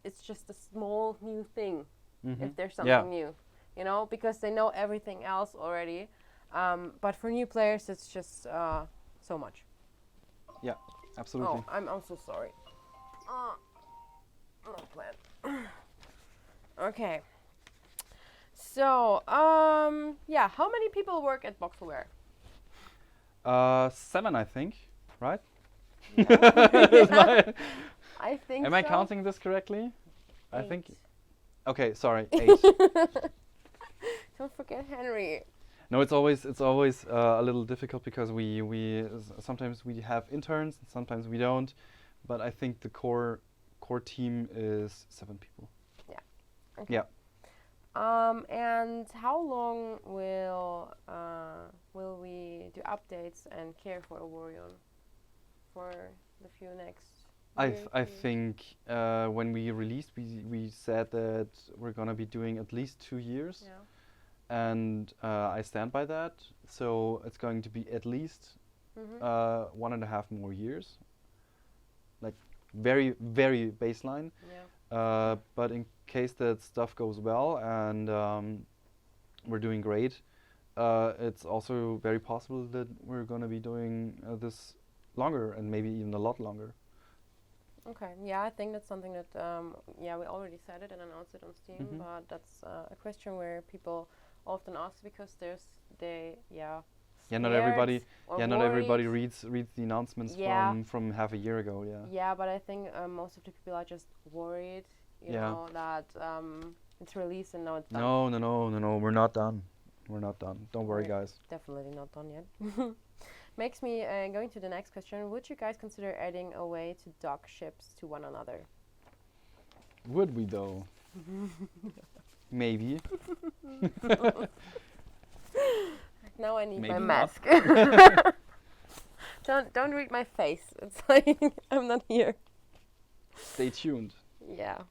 it's just a small new thing if there's something new, you know, because they know everything else already. But for new players, it's just so much. Yeah, absolutely. Oh, I'm so sorry. Not planned. Okay. So, yeah, how many people work at Boxelware? 7, I think, right? Yeah. I think Am I counting this correctly? 8. I think. Okay, sorry, 8. Don't forget Henry. No, it's always a little difficult because we sometimes we have interns and sometimes we don't, but I think the core team is 7 people. Yeah. Okay. Yeah. And how long will we do updates and care for Avorion for the few next? I think when we released, we said that we're gonna be doing at least 2 years. Yeah. And I stand by that. So it's going to be at least 1.5 more years, like very, very baseline. Yeah. But in case that stuff goes well and we're doing great, it's also very possible that we're going to be doing this longer and maybe even a lot longer. Okay, yeah, I think that's something that, yeah, we already said it and announced it on Steam, but that's a question where people often ask because not everybody, not everybody worried. reads the announcements Yeah. from half a year ago. Yeah. Yeah, but I think most of the people are just worried, you know, that it's released and now it's done. No, we're not done. We're not done. Don't worry, guys. Definitely not done yet. Makes me going to the next question. Would you guys consider adding a way to dock ships to one another? Would we though? Maybe. Now I need Maybe my not. mask. Don't read my face. It's like I'm not here. Stay tuned. Yeah,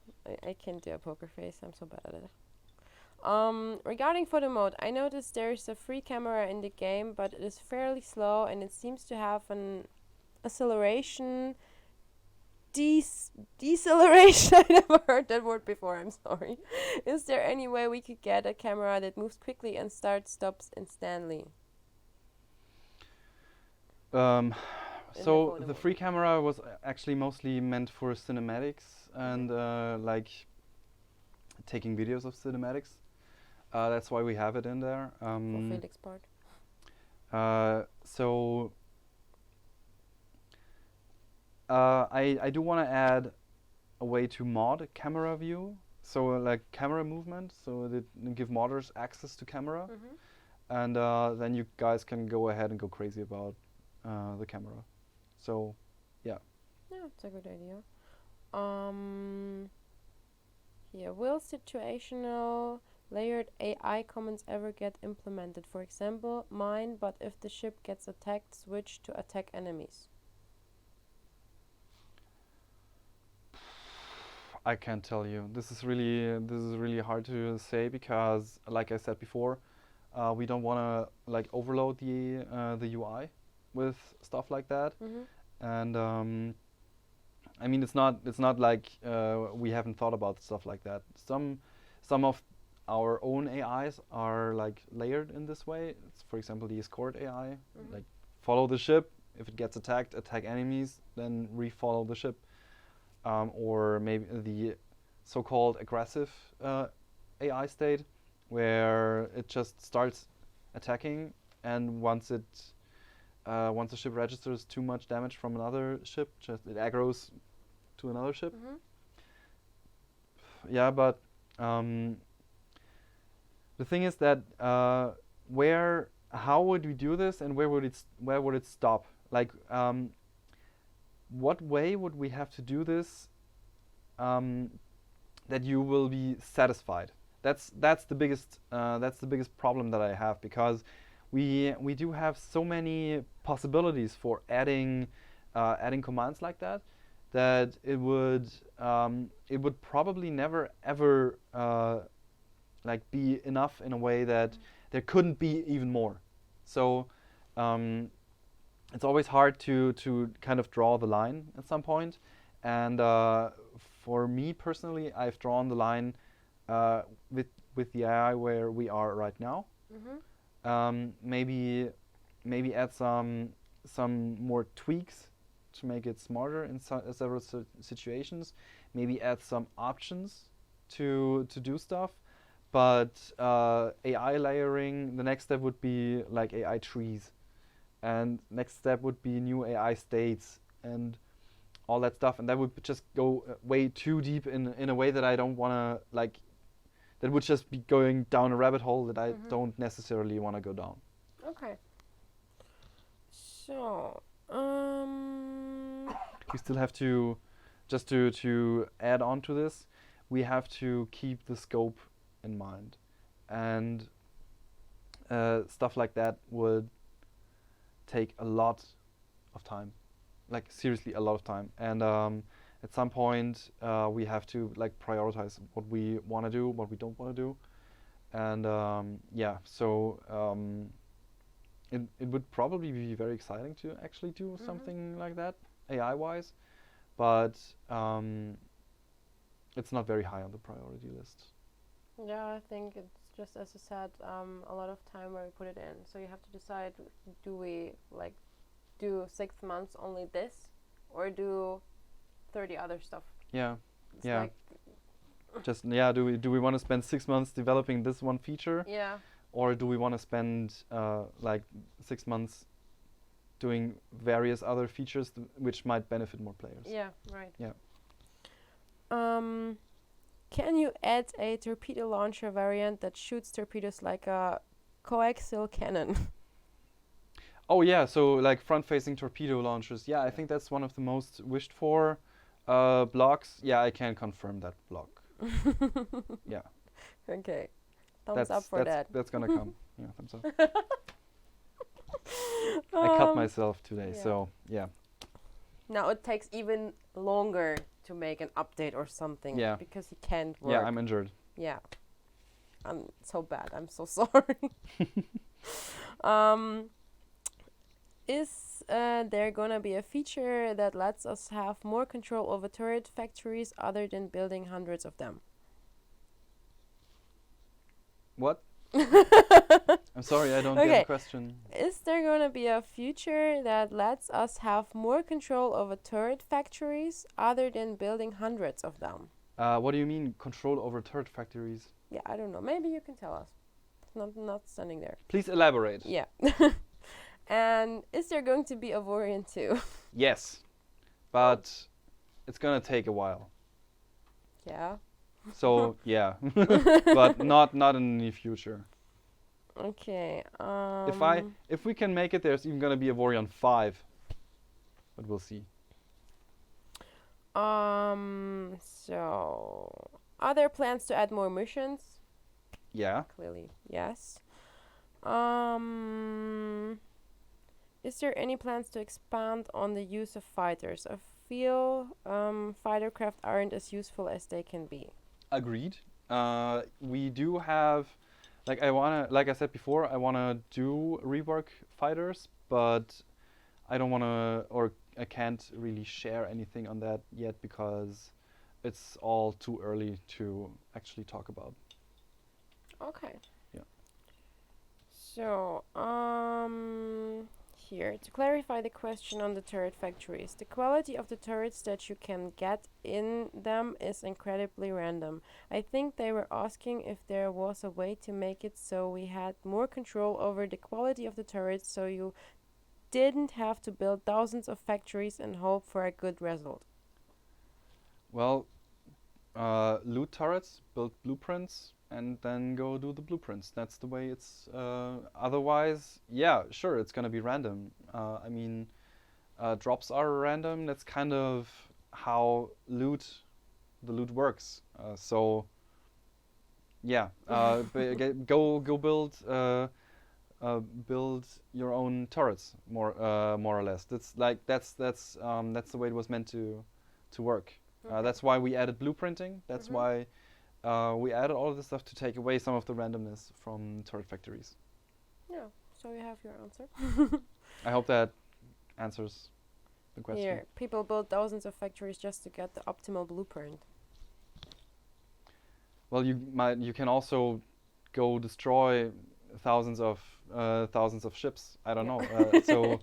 I can't do a poker face. I'm so bad at it. Regarding photo mode, I noticed there's a free camera in the game, but it is fairly slow and it seems to have an acceleration, deceleration. I never heard that word before, I'm sorry. Is there any way we could get a camera that moves quickly and stops instantly? So the free camera was actually mostly meant for cinematics and like taking videos of cinematics. That's why we have it in there. For field export. So I do want to add a way to mod camera view. So like camera movement, so that give modders access to camera, and then you guys can go ahead and go crazy about the camera. So, yeah. Yeah, it's a good idea. Yeah, will situational layered AI comments ever get implemented? For example, mine, but if the ship gets attacked, switch to attack enemies. I can't tell you. This is really hard to say because, like I said before, we don't want to like overload the UI with stuff like that. And I mean, it's not like we haven't thought about stuff like that. Some of our own AIs are like layered in this way. It's, for example, the escort AI, like follow the ship. If it gets attacked, attack enemies, then refollow the ship. Or maybe the so-called aggressive AI state, where it just starts attacking, and once the ship registers too much damage from another ship, just it aggroes to another ship. Yeah, but the thing is that how would we do this, and where would it stop? Like, what way would we have to do this that you will be satisfied? That's the biggest problem that I have, because we do have so many possibilities for adding commands like that it would probably never ever like be enough in a way that there couldn't be even more. So it's always hard to kind of draw the line at some point. And for me personally, I've drawn the line with the AI where we are right now. Maybe add some more tweaks to make it smarter in several situations. Maybe add some options to do stuff. But AI layering, the next step would be like AI trees. And next step would be new AI states and all that stuff, and that would just go way too deep in a way that I don't want to, like, that would just be going down a rabbit hole that I don't necessarily want to go down. Okay. So, we still have to, just to add on to this, we have to keep the scope in mind, and stuff like that would take a lot of time, like seriously a lot of time, and at some point we have to like prioritize what we want to do, what we don't want to do, and yeah, so it would probably be very exciting to actually do something like that AI-wise, but it's not very high on the priority list. Yeah, I think it's just, as you said, a lot of time where we put it in. So you have to decide: do we like do 6 months only this, or do 30 other stuff? Yeah, It's yeah. like, Just do we want to spend 6 months developing this one feature, yeah, or do we want to spend like 6 months doing various other features which might benefit more players? yeah, right. Yeah. Can you add a torpedo launcher variant that shoots torpedoes like a coaxial cannon? Oh yeah, so like front-facing torpedo launchers. Yeah, I think that's one of the most wished for blocks. Yeah, I can confirm that block. Yeah. Okay. Thumbs up for that. That's gonna come. Yeah, thumbs up. I cut myself today, yeah. so yeah. Now it takes even longer to make an update or something. Yeah. Because he can't work. Yeah, I'm injured. Yeah. I'm so bad. I'm so sorry. Is there gonna be a feature that lets us have more control over turret factories other than building hundreds of them? What? I'm sorry, I don't get the question. Is there gonna be a feature that lets us have more control over turret factories other than building hundreds of them? What do you mean control over turret factories? Yeah, I don't know. Maybe you can tell us. Not standing there. Please elaborate. Yeah. And is there going to be Avorion too? Yes, but it's gonna take a while. Yeah. So yeah, but not in the near future. Okay. If we can make it, there's even gonna be Avorion 5, but we'll see. So, are there plans to add more missions? Yeah. Clearly, yes. Is there any plans to expand on the use of fighters? I feel fightercraft aren't as useful as they can be. Agreed. We do have, like I said before, I wanna do rework fighters, but I don't wanna, or I can't really share anything on that yet because it's all too early to actually talk about. Okay. Yeah. So, here, to clarify the question on the turret factories, the quality of the turrets that you can get in them is incredibly random. I think they were asking if there was a way to make it so we had more control over the quality of the turrets so you didn't have to build thousands of factories and hope for a good result. Well, loot turrets, build blueprints, and then go do the blueprints. That's the way it's. Otherwise, yeah, sure, it's gonna be random. I mean, drops are random. That's kind of how the loot works. So, yeah, go build build your own turrets, more or less. That's the way it was meant to work. Okay. That's why we added blueprinting. That's why we added all of this stuff to take away some of the randomness from turret factories. Yeah, so you have your answer. I hope that answers the question. Here, people build thousands of factories just to get the optimal blueprint. Well, you can also go destroy thousands of ships. I don't know. So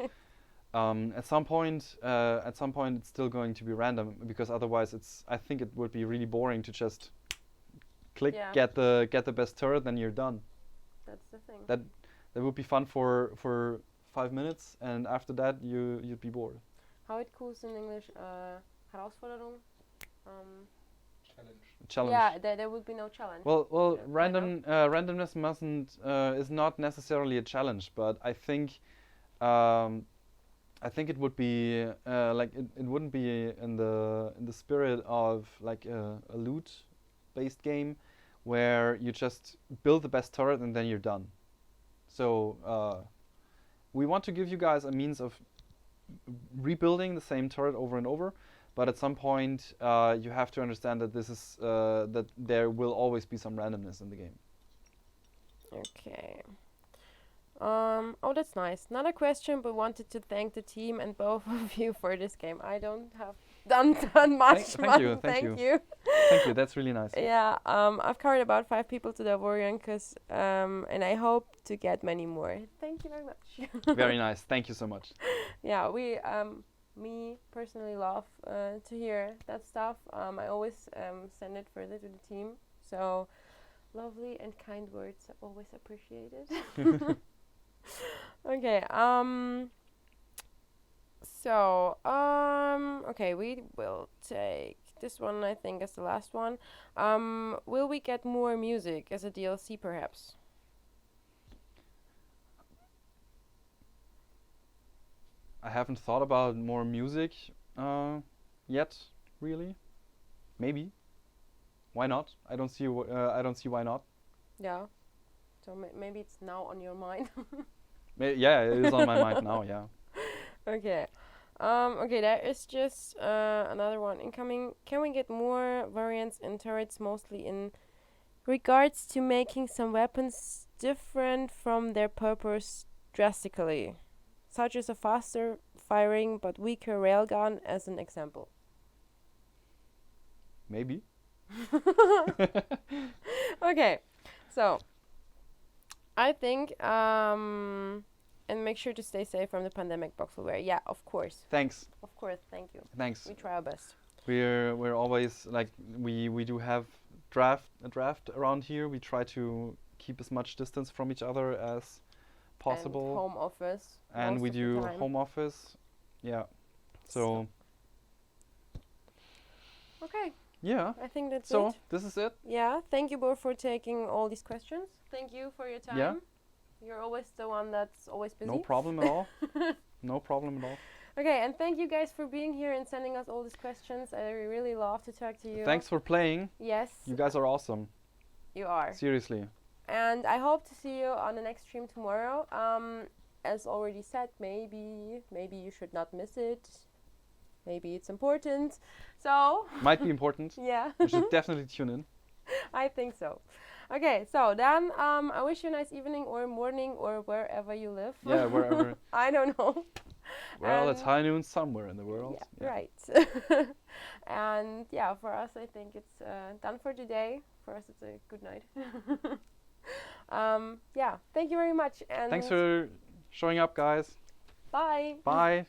at some point it's still going to be random because otherwise I think it would be really boring to just click get the best turret, then you're done. That's the thing. That would be fun for 5 minutes, and after that you'd be bored. How it calls in English? Herausforderung. Challenge. Yeah, there would be no challenge. Well, randomness is not necessarily a challenge, but I think it would be it wouldn't be in the spirit of like a loot-based game where you just build the best turret and then you're done. So we want to give you guys a means of rebuilding the same turret over and over, but at some point you have to understand that this is that there will always be some randomness in the game. Okay. Oh, that's nice. Not a question, but wanted to thank the team and both of you for this game. I don't have done much. Thank you. Thank you. Thank you. That's really nice. Yeah. I've carried about 5 people to the Avorion, and I hope to get many more. Thank you very much. Very nice. Thank you so much. Yeah, me personally love to hear that stuff. I always send it further to the team. So lovely and kind words are always appreciated. Okay. Okay, we will take this one. I think as the last one. Will we get more music as a DLC, perhaps? I haven't thought about more music yet, really. Maybe. Why not? I don't see why not. Yeah. So maybe it's now on your mind. Yeah, it is on my mind now. Yeah. Okay. Okay, there is just another one incoming. Can we get more variants in turrets, mostly in regards to making some weapons different from their purpose drastically, such as a faster firing but weaker railgun as an example? Maybe. Okay, so I think and make sure to stay safe from the pandemic, Boxelware. Yeah, of course. Thanks. Of course, thank you. Thanks. We try our best. We're always like we do have a draft around here. We try to keep as much distance from each other as possible. And home office. And we do home office. Yeah. So. Okay. Yeah. I think that's it. So this is it. Yeah. Thank you both for taking all these questions. Thank you for your time. Yeah. You're always the one that's always busy. No problem at all. No problem at all. Okay, and thank you guys for being here and sending us all these questions. I really love to talk to you. Thanks for playing. Yes. You guys are awesome. You are. Seriously. And I hope to see you on the next stream tomorrow. As already said, maybe you should not miss it. Maybe it's important. So. Might be important. Yeah. You should definitely tune in. I think so. Okay, so then I wish you a nice evening or morning or wherever you live. Yeah, wherever. I don't know. Well, it's high noon somewhere in the world. Yeah, right. And yeah, for us, I think it's done for today. For us, it's a good night. Yeah, thank you very much. And thanks for showing up, guys. bye. Bye.